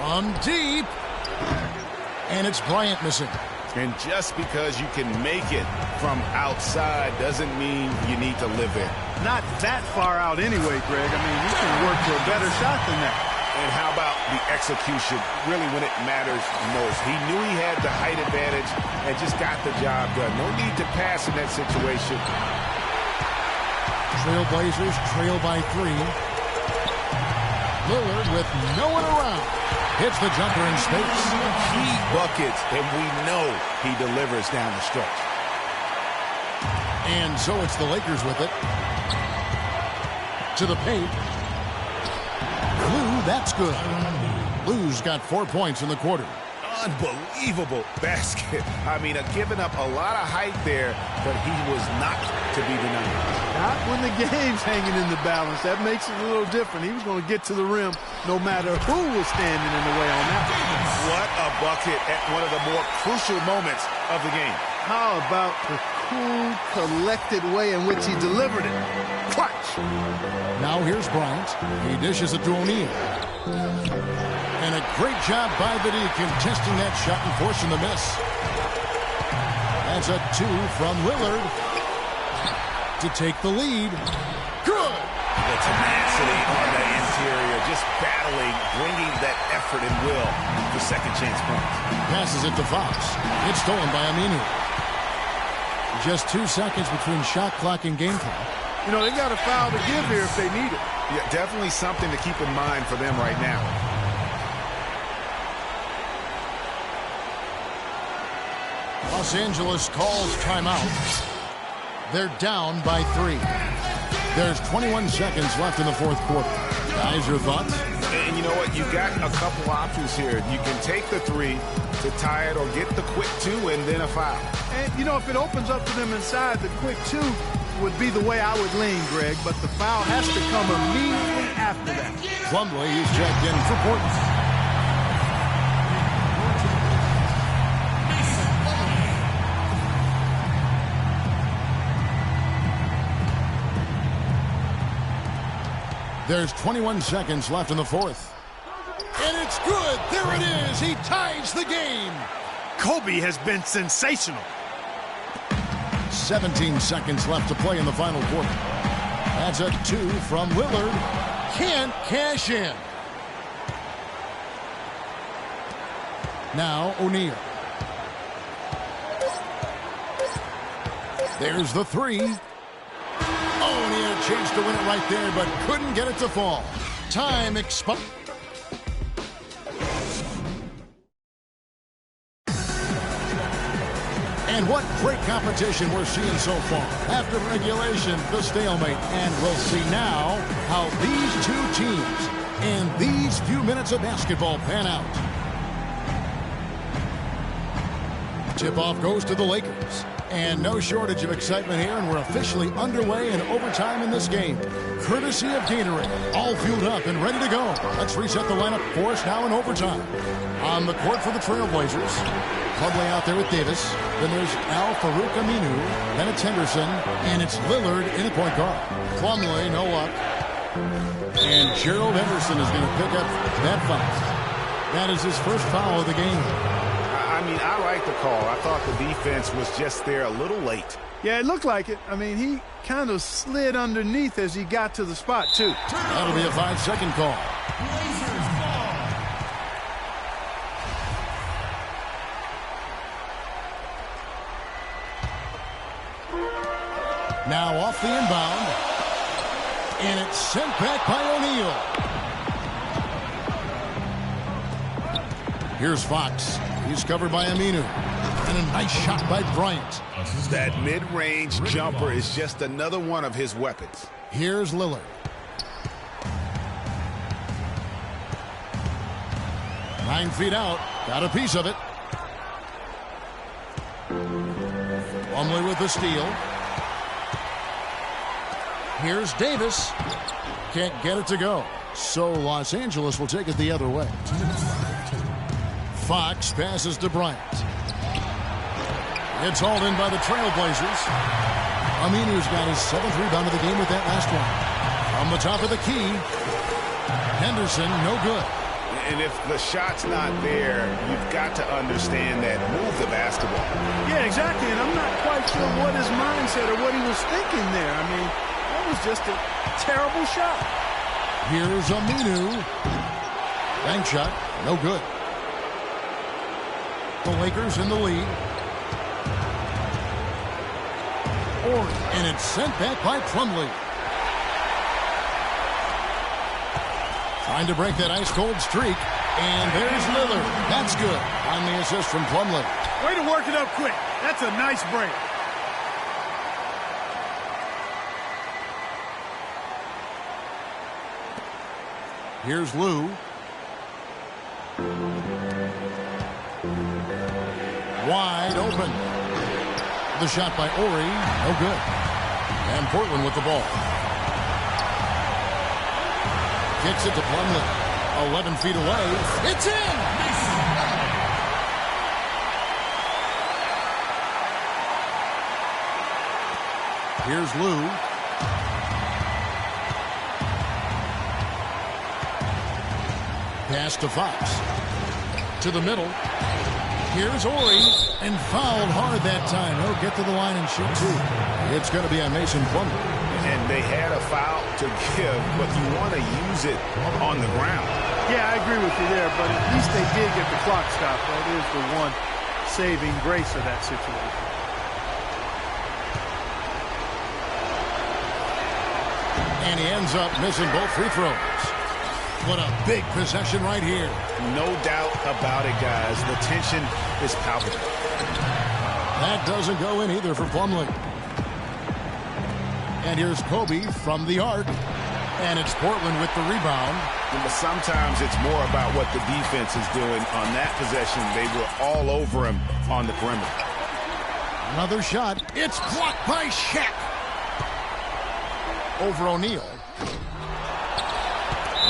[SPEAKER 1] From deep. And it's Bryant missing.
[SPEAKER 2] And just because you can make it from outside doesn't mean you need to live there.
[SPEAKER 3] Not that far out anyway, Greg. I mean, you can work for a better shot than that.
[SPEAKER 2] And how about the execution, really when it matters most? He knew he had the height advantage and just got the job done. No need to pass in that situation.
[SPEAKER 1] Trailblazers trail by 3. Lillard with no one around. Hits the jumper in space.
[SPEAKER 2] Key buckets, and we know he delivers down the stretch.
[SPEAKER 1] And so it's the Lakers with it. To the paint. Lou, that's good. Lou's got 4 points in the quarter.
[SPEAKER 2] Unbelievable basket. I mean, giving up a lot of height there, but he was not to be denied.
[SPEAKER 3] Not when the game's hanging in the balance. That makes it a little different. He was going to get to the rim no matter who was standing in the way on that.
[SPEAKER 2] What a bucket at one of the more crucial moments of the game.
[SPEAKER 3] How about the cool, collected way in which he delivered it? Clutch.
[SPEAKER 1] Now here's Bryant. He dishes it to O'Neal. And a great job by the D contesting that shot and forcing the miss. That's a 2 from Lillard to take the lead. Good!
[SPEAKER 2] The tenacity on the interior, just battling, bringing that effort and will for second chance points.
[SPEAKER 1] Passes it to Fox. It's stolen by Aminu. Just 2 seconds between shot clock and game clock.
[SPEAKER 3] You know, they got a foul to give here if they need it.
[SPEAKER 2] Yeah, definitely something to keep in mind for them right now.
[SPEAKER 1] Los Angeles calls timeout. They're down by 3. There's 21 seconds left in the fourth quarter. Guys, your thoughts?
[SPEAKER 2] And you know what? You got a couple options here. You can take the 3 to tie it or get the quick 2 and then a foul.
[SPEAKER 3] And, you know, if it opens up to them inside, the quick 2 would be the way I would lean, Greg. But the foul has to come immediately after that.
[SPEAKER 1] Plumlee is checked in for Portland. There's 21 seconds left in the fourth. And it's good. There it is. He ties the game.
[SPEAKER 3] Kobe has been sensational.
[SPEAKER 1] 17 seconds left to play in the final quarter. That's a 2 from Lillard. Can't cash in. Now O'Neal. There's the 3. Oh, and he had a chance to win it right there, but couldn't get it to fall. Time expired. And what great competition we're seeing so far. After regulation, the stalemate. And we'll see now how these two teams and these few minutes of basketball pan out. Tip-off goes to the Lakers. And no shortage of excitement here, and we're officially underway in overtime in this game. Courtesy of Gatorade, all fueled up and ready to go. Let's reset the lineup for us now in overtime. On the court for the Trailblazers, Plumlee out there with Davis. Then there's Al-Farouq Aminu. Then it's Henderson, and it's Lillard in the point guard. Plumlee, no luck. And Gerald Henderson is going to pick up that foul. That is his first foul of the game.
[SPEAKER 2] I mean, I like the call. I thought the defense was just there a little late.
[SPEAKER 3] Yeah, it looked like it. I mean, he kind of slid underneath as he got to the spot, too.
[SPEAKER 1] That'll be a 5-second call. Now off the inbound. And it's sent back by O'Neal. Here's Fox. He's covered by Aminu. And a nice shot by Bryant.
[SPEAKER 2] That mid-range jumper is just another one of his weapons.
[SPEAKER 1] Here's Lillard. Nine feet out. Got a piece of it. Plumlee with the steal. Here's Davis. Can't get it to go. So Los Angeles will take it the other way. Fox passes to Bryant. It's hauled in by the Trailblazers. Aminu's got his 7th rebound of the game with that last one. From the top of the key, Henderson, no good.
[SPEAKER 2] And if the shot's not there, you've got to understand that move the basketball.
[SPEAKER 3] Yeah, exactly, and I'm not quite sure what his mindset or what he was thinking there. I mean, that was just a terrible shot.
[SPEAKER 1] Here's Aminu. Bank shot, no good. The Lakers in the lead. And it's sent back by Plumlee. Trying to break that ice-cold streak. And there's Lillard. That's good on the assist from Plumlee.
[SPEAKER 3] Way to work it up quick. That's a nice break.
[SPEAKER 1] Here's Lou. Wide open. The shot by Ori, no good. And Portland with the ball. Kicks it to Plumlee. 11 feet away. It's in! Here's Lou. Pass to Fox. To the middle. Here's Ori, and fouled hard that time. He'll get to the line and shoot 2. It's going to be on Mason Plumlee.
[SPEAKER 2] And they had a foul to give, but you want to use it on the ground.
[SPEAKER 3] Yeah, I agree with you there, but at least they did get the clock stopped. That is the one saving grace of that situation.
[SPEAKER 1] And he ends up missing both free throws. What a big possession right here.
[SPEAKER 2] No doubt about it, guys. The tension is palpable.
[SPEAKER 1] That doesn't go in either for Plumlee. And here's Kobe from the arc. And it's Portland with the rebound.
[SPEAKER 2] But sometimes it's more about what the defense is doing. On that possession, they were all over him on the perimeter.
[SPEAKER 1] Another shot. It's blocked by Shaq. Over O'Neal.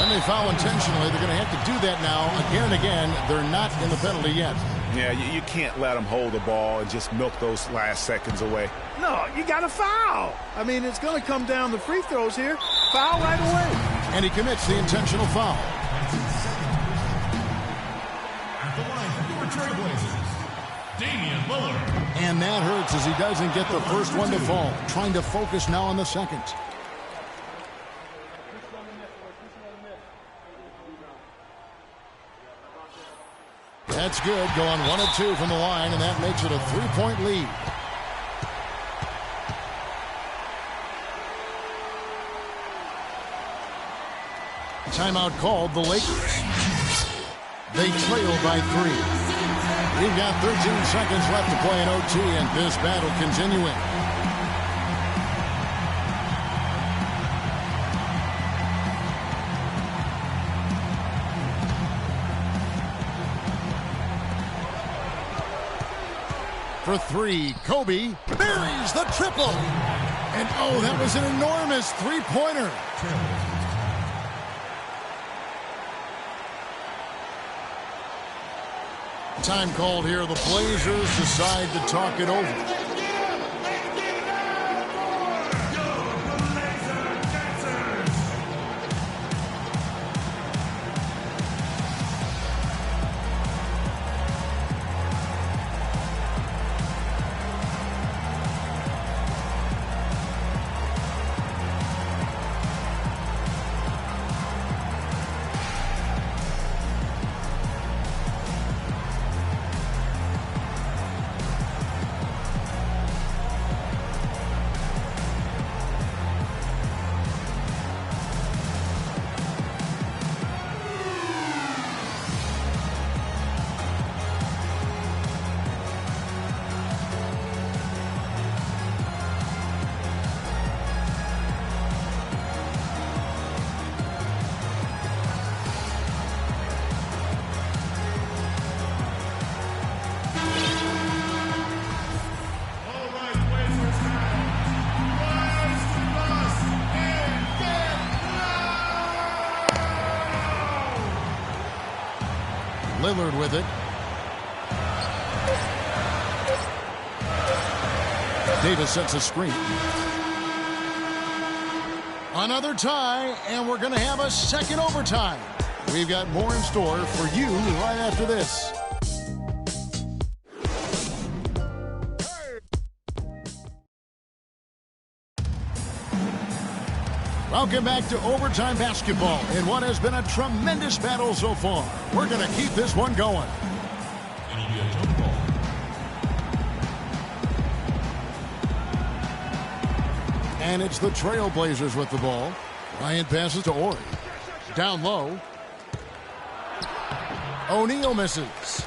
[SPEAKER 1] When they foul intentionally, they're going to have to do that now again and again. They're not in the penalty yet.
[SPEAKER 2] Yeah, you can't let them hold the ball and just milk those last seconds away.
[SPEAKER 3] No, you got to foul. I mean, it's going to come down to free throws here. Foul right away.
[SPEAKER 1] And he commits the intentional foul. And that hurts as he doesn't get the first one to fall. Trying to focus now on the second. That's good. Going 1 of 2 from the line, and that makes it a 3-point lead. Timeout called, the Lakers. They trail by 3. We've got 13 seconds left to play in OT, and this battle continuing. For 3, Kobe buries the triple. And oh, that was an enormous three-pointer. Time called here. The Blazers decide to talk it over. Lillard with it. Davis sets a screen. Another tie, and we're going to have a second overtime. We've got more in store for you right after this. Welcome back to overtime basketball in what has been a tremendous battle so far. We're going to keep this one going. And it's the Trailblazers with the ball. Bryant passes to Ori. Down low. O'Neal misses.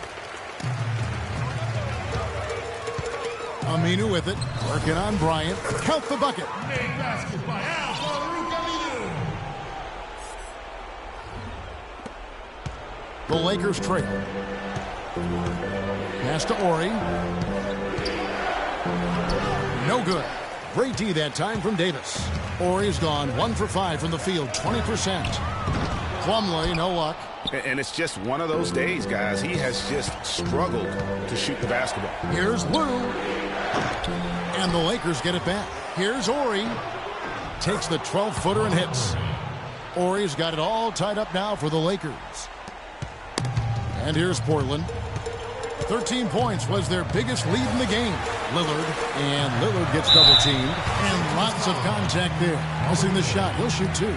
[SPEAKER 1] Aminu with it. Working on Bryant. Count the bucket. The Lakers trail. Pass to Ori. No good. Great D that time from Davis. Ori's gone 1 for 5 from the field, 20%. Plumlee, no luck.
[SPEAKER 2] And it's just one of those days, guys. He has just struggled to shoot the basketball.
[SPEAKER 1] Here's Lou. And the Lakers get it back. Here's Ori. Takes the 12-footer and hits. Ori's got it all tied up now for the Lakers. And here's Portland. 13 points was their biggest lead in the game. Lillard gets double-teamed. And lots of contact there. Missing the shot. He'll shoot 2.
[SPEAKER 3] You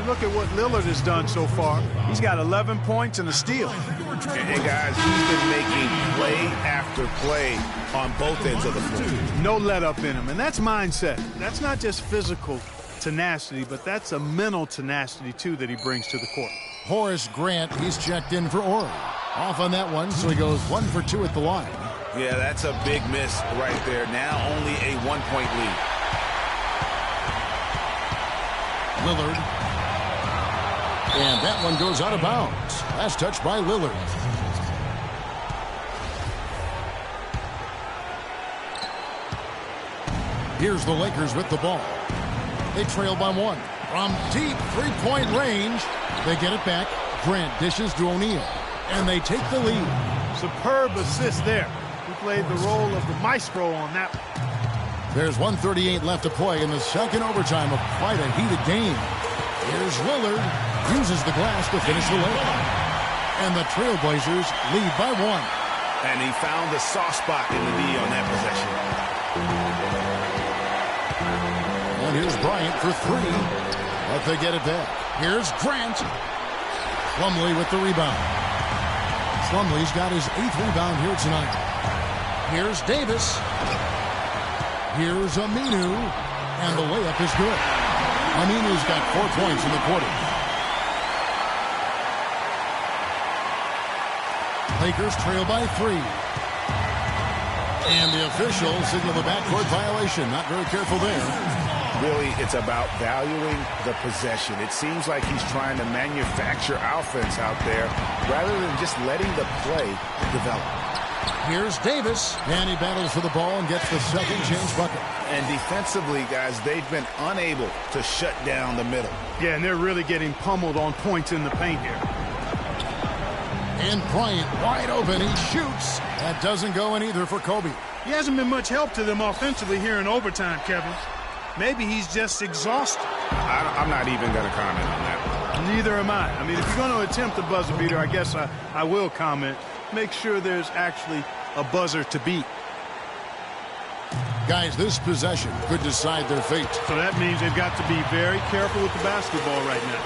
[SPEAKER 3] look at what Lillard has done so far. He's got 11 points and a steal.
[SPEAKER 2] And guys, he's been making play after play on both ends of the floor.
[SPEAKER 3] No let-up in him, and that's mindset. That's not just physical tenacity, but that's a mental tenacity, too, that he brings to the court.
[SPEAKER 1] Horace Grant, he's checked in for Ori. Off on that one, so he goes 1 for 2 at the line.
[SPEAKER 2] Yeah, that's a big miss right there. Now only a 1-point lead.
[SPEAKER 1] Lillard. And that one goes out of bounds. Last touch by Lillard. Here's the Lakers with the ball. They trail by 1. From deep three-point range, they get it back. Grant dishes to O'Neal. And they take the lead.
[SPEAKER 3] Superb assist there. He played the role of the maestro on that one.
[SPEAKER 1] There's 1:38 left to play in the second overtime of quite a heated game. Here's Lillard. Uses the glass to finish the layup. And the Trailblazers lead by 1.
[SPEAKER 2] And he found the soft spot in the knee on that possession.
[SPEAKER 1] And here's Bryant for three. But they get it back. Here's Grant. Plumlee with the rebound. Plumlee's got his 8th rebound here tonight. Here's Davis. Here's Aminu. And the layup is good. Aminu's got 4 points in the quarter. Lakers trail by 3. And the officials signal the backcourt violation. Not very careful there.
[SPEAKER 2] Really, it's about valuing the possession. It seems like he's trying to manufacture offense out there rather than just letting the play develop.
[SPEAKER 1] Here's Davis, and he battles for the ball and gets the second chance bucket.
[SPEAKER 2] And defensively, guys, they've been unable to shut down the middle.
[SPEAKER 3] Yeah, and they're really getting pummeled on points in the paint here.
[SPEAKER 1] And Bryant wide open. He shoots. That doesn't go in either for Kobe.
[SPEAKER 3] He hasn't been much help to them offensively here in overtime, Kevin. Maybe he's just exhausted.
[SPEAKER 2] I'm not even going to comment on that.
[SPEAKER 3] Neither am I. I mean, if you're going to attempt a buzzer beater, I guess I will comment. Make sure there's actually a buzzer to beat.
[SPEAKER 1] Guys, this possession could decide their fate.
[SPEAKER 3] So that means they've got to be very careful with the basketball right now.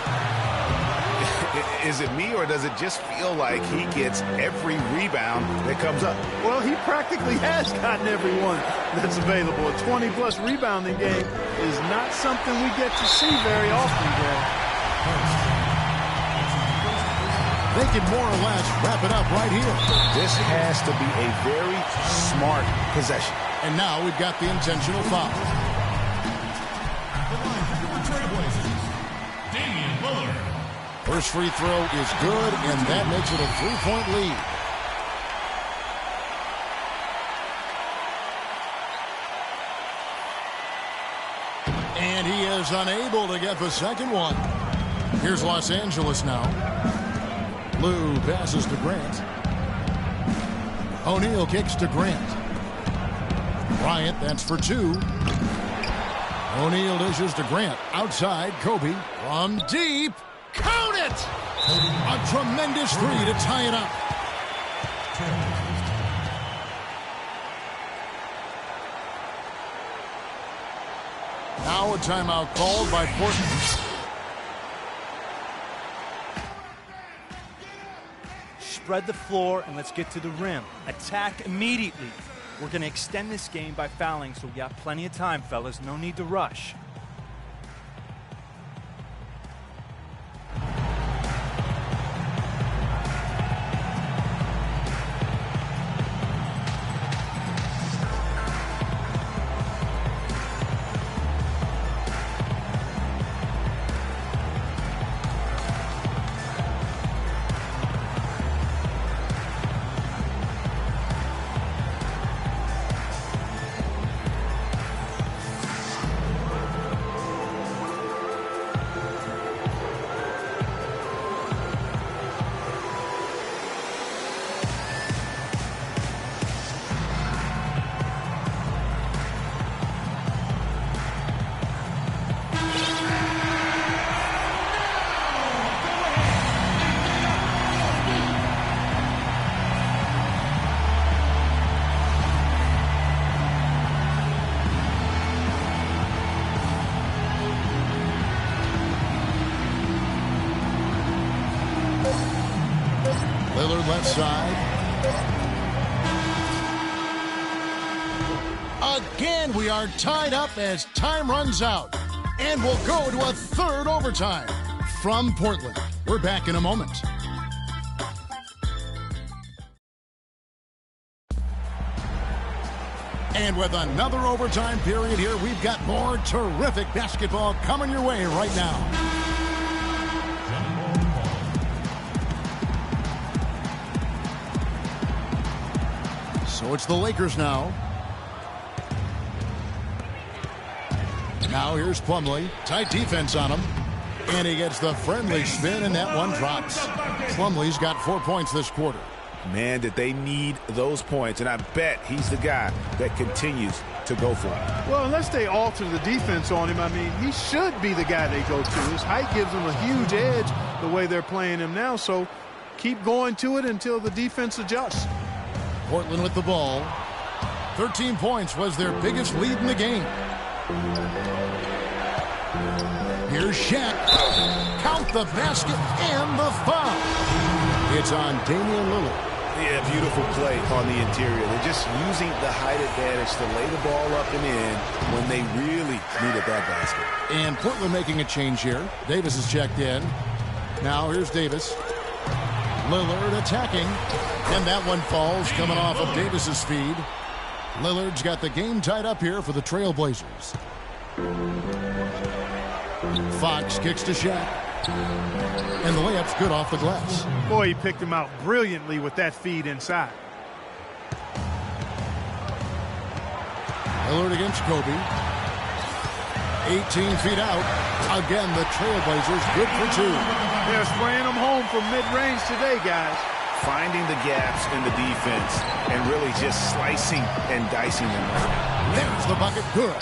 [SPEAKER 2] Is it me, or does it just feel like he gets every rebound that comes up?
[SPEAKER 3] Well, he practically has gotten every one that's available. A 20-plus rebounding game is not something we get to see very often, Greg.
[SPEAKER 1] They can more or less wrap it up right here.
[SPEAKER 2] This has to be a very smart possession.
[SPEAKER 1] And now we've got the intentional foul. First free throw is good, and that makes it a 3-point lead. And he is unable to get the second one. Here's Los Angeles now. Lou passes to Grant. O'Neal kicks to Grant. Bryant, that's for 2. O'Neal dishes to Grant. Outside, Kobe from deep. Count it! A tremendous 3 to tie it up. Now a timeout called by Portland.
[SPEAKER 4] Spread the floor and let's get to the rim. Attack immediately. We're going to extend this game by fouling, so we got plenty of time, fellas. No need to rush.
[SPEAKER 1] Lillard left side. Again, we are tied up as time runs out. And we'll go to a third overtime. From Portland, we're back in a moment. And with another overtime period here, we've got more terrific basketball coming your way right now. So it's the Lakers now. Now here's Plumlee. Tight defense on him. And he gets the friendly spin, and that one drops. Plumlee's got 4 points this quarter.
[SPEAKER 2] Man, did they need those points, and I bet he's the guy that continues to go for it.
[SPEAKER 3] Well, unless they alter the defense on him, I mean, he should be the guy they go to. His height gives him a huge edge the way they're playing him now, so keep going to it until the defense adjusts.
[SPEAKER 1] Portland with the ball. 13 points was their biggest lead in the game. Here's Shaq. Count the basket and the foul. It's on Damian Lillard.
[SPEAKER 2] Yeah, beautiful play on the interior. They're just using the height advantage to lay the ball up and in when they really needed that basket.
[SPEAKER 1] And Portland making a change here. Davis is checked in. Now here's Davis. Lillard attacking. And that one falls coming off of Davis's feed. Lillard's got the game tied up here for the Trailblazers. Fox kicks to Shaq. And the layup's good off the glass.
[SPEAKER 3] Boy, he picked him out brilliantly with that feed inside.
[SPEAKER 1] Lillard against Kobe. 18 feet out. Again, the Trailblazers good for two.
[SPEAKER 3] They're spraying them home from mid-range today, guys.
[SPEAKER 2] Finding the gaps in the defense and really just slicing and dicing them right now.
[SPEAKER 1] There's the bucket. Good.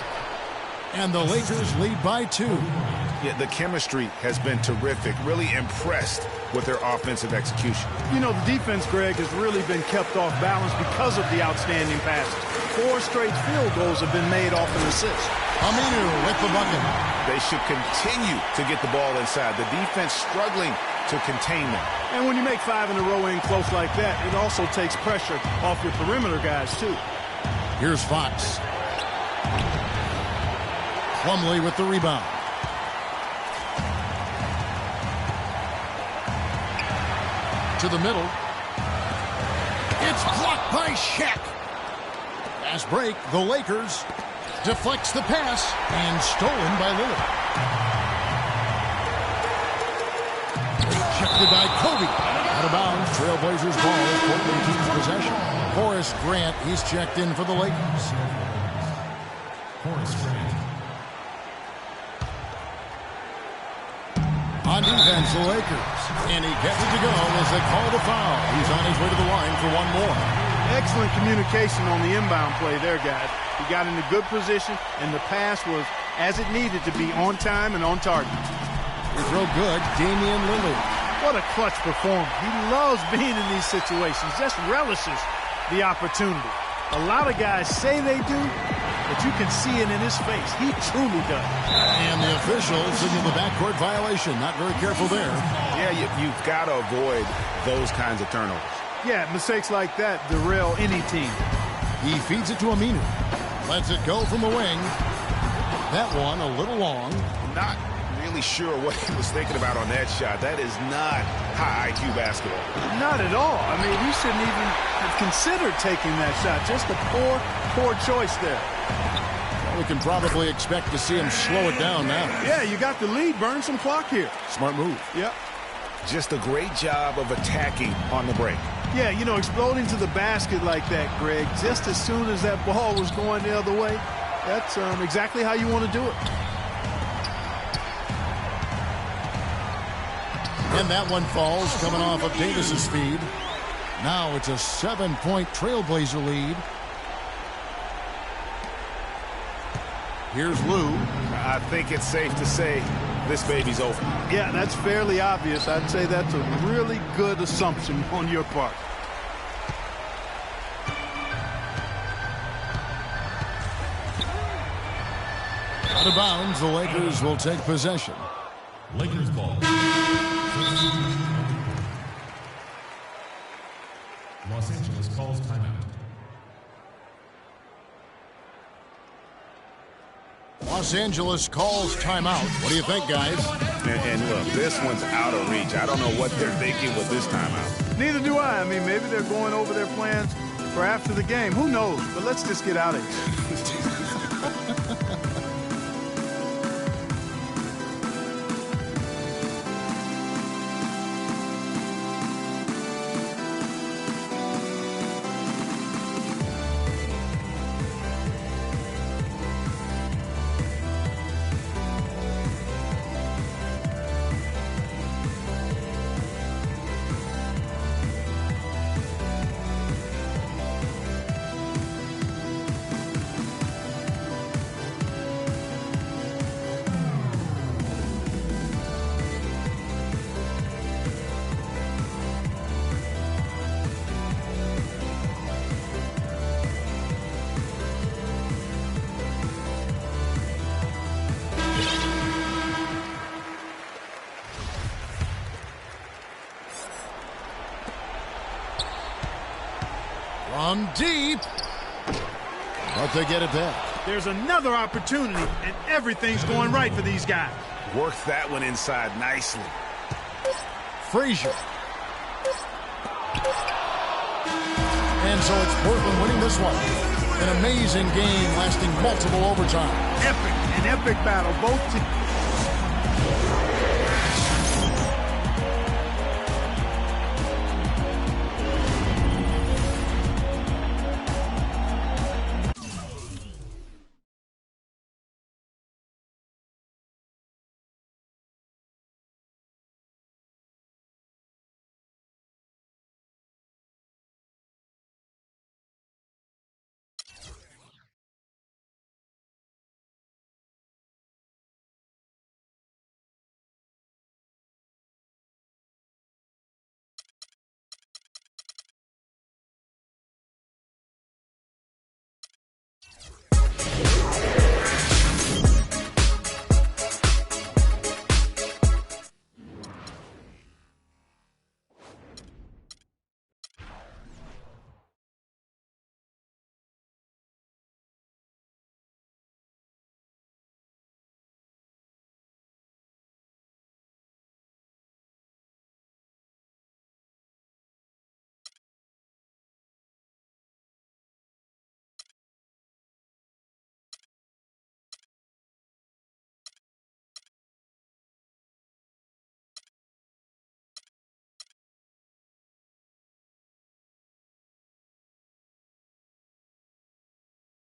[SPEAKER 1] And the Lakers lead by 2.
[SPEAKER 2] Yeah, the chemistry has been terrific. Really impressed with their offensive execution.
[SPEAKER 3] You know, the defense, Greg, has really been kept off balance because of the outstanding passes. 4 straight field goals have been made off an assist.
[SPEAKER 1] Aminu with the bucket.
[SPEAKER 2] They should continue to get the ball inside. The defense struggling to contain them.
[SPEAKER 3] And when you make 5 in a row in close like that, it also takes pressure off your perimeter guys, too.
[SPEAKER 1] Here's Fox. Plumlee with the rebound. To the middle. It's blocked by Shaq. Fast break. The Lakers deflects the pass and stolen by Lillard. Rejected by Kobe. Out of bounds. Trailblazers ball as Portland keeps possession. Horace Grant, he's checked in for the Lakers. Horace Grant. On defense, the Lakers. And he gets it to go as they call the foul. He's on his way to the line for one more.
[SPEAKER 3] Excellent communication on the inbound play there, guys. He got in a good position, and the pass was as it needed to be, on time and on target.
[SPEAKER 1] Here's real good, Damian Lillard.
[SPEAKER 3] What a clutch performer. He loves being in these situations, just relishes the opportunity. A lot of guys say they do, but you can see it in his face. He truly does.
[SPEAKER 1] And the officials signal the backcourt violation. Not very careful there.
[SPEAKER 2] Yeah, you've got to avoid those kinds of turnovers.
[SPEAKER 3] Yeah, mistakes like that derail any team.
[SPEAKER 1] He feeds it to Aminu. Lets it go from the wing. That one a little long.
[SPEAKER 2] Not really sure what he was thinking about on that shot. That is not high IQ basketball.
[SPEAKER 3] Not at all. I mean, he shouldn't even have considered taking that shot. Just a poor choice there.
[SPEAKER 1] Well, we can probably expect to see him slow it down now.
[SPEAKER 3] Yeah, you got the lead. Burn some clock here.
[SPEAKER 1] Smart move.
[SPEAKER 3] Yep.
[SPEAKER 2] Just a great job of attacking on the break.
[SPEAKER 3] Yeah, you know, exploding to the basket like that, Greg, just as soon as that ball was going the other way, that's exactly how you want to do it.
[SPEAKER 1] And that one falls coming off of Davis's feed. Now it's a 7-point Trailblazer lead. Here's Lou.
[SPEAKER 2] I think it's safe to say this baby's over.
[SPEAKER 3] Yeah, that's fairly obvious. I'd say that's a really good assumption on your part.
[SPEAKER 1] Out of bounds, the Lakers will take possession.
[SPEAKER 6] Lakers ball. Los Angeles calls timeout.
[SPEAKER 1] Los Angeles calls timeout. What do you think, guys?
[SPEAKER 2] And look, this one's out of reach. I don't know what they're thinking with this timeout.
[SPEAKER 3] Neither do I. I mean, maybe they're going over their plans for after the game. Who knows? But let's just get out of here.
[SPEAKER 1] From deep. But they get it back.
[SPEAKER 3] There's another opportunity, and everything's going right for these guys.
[SPEAKER 2] Worked that one inside nicely.
[SPEAKER 1] Frazier. And so it's Portland winning this one. An amazing game lasting multiple overtime.
[SPEAKER 3] Epic, an epic battle. Both teams.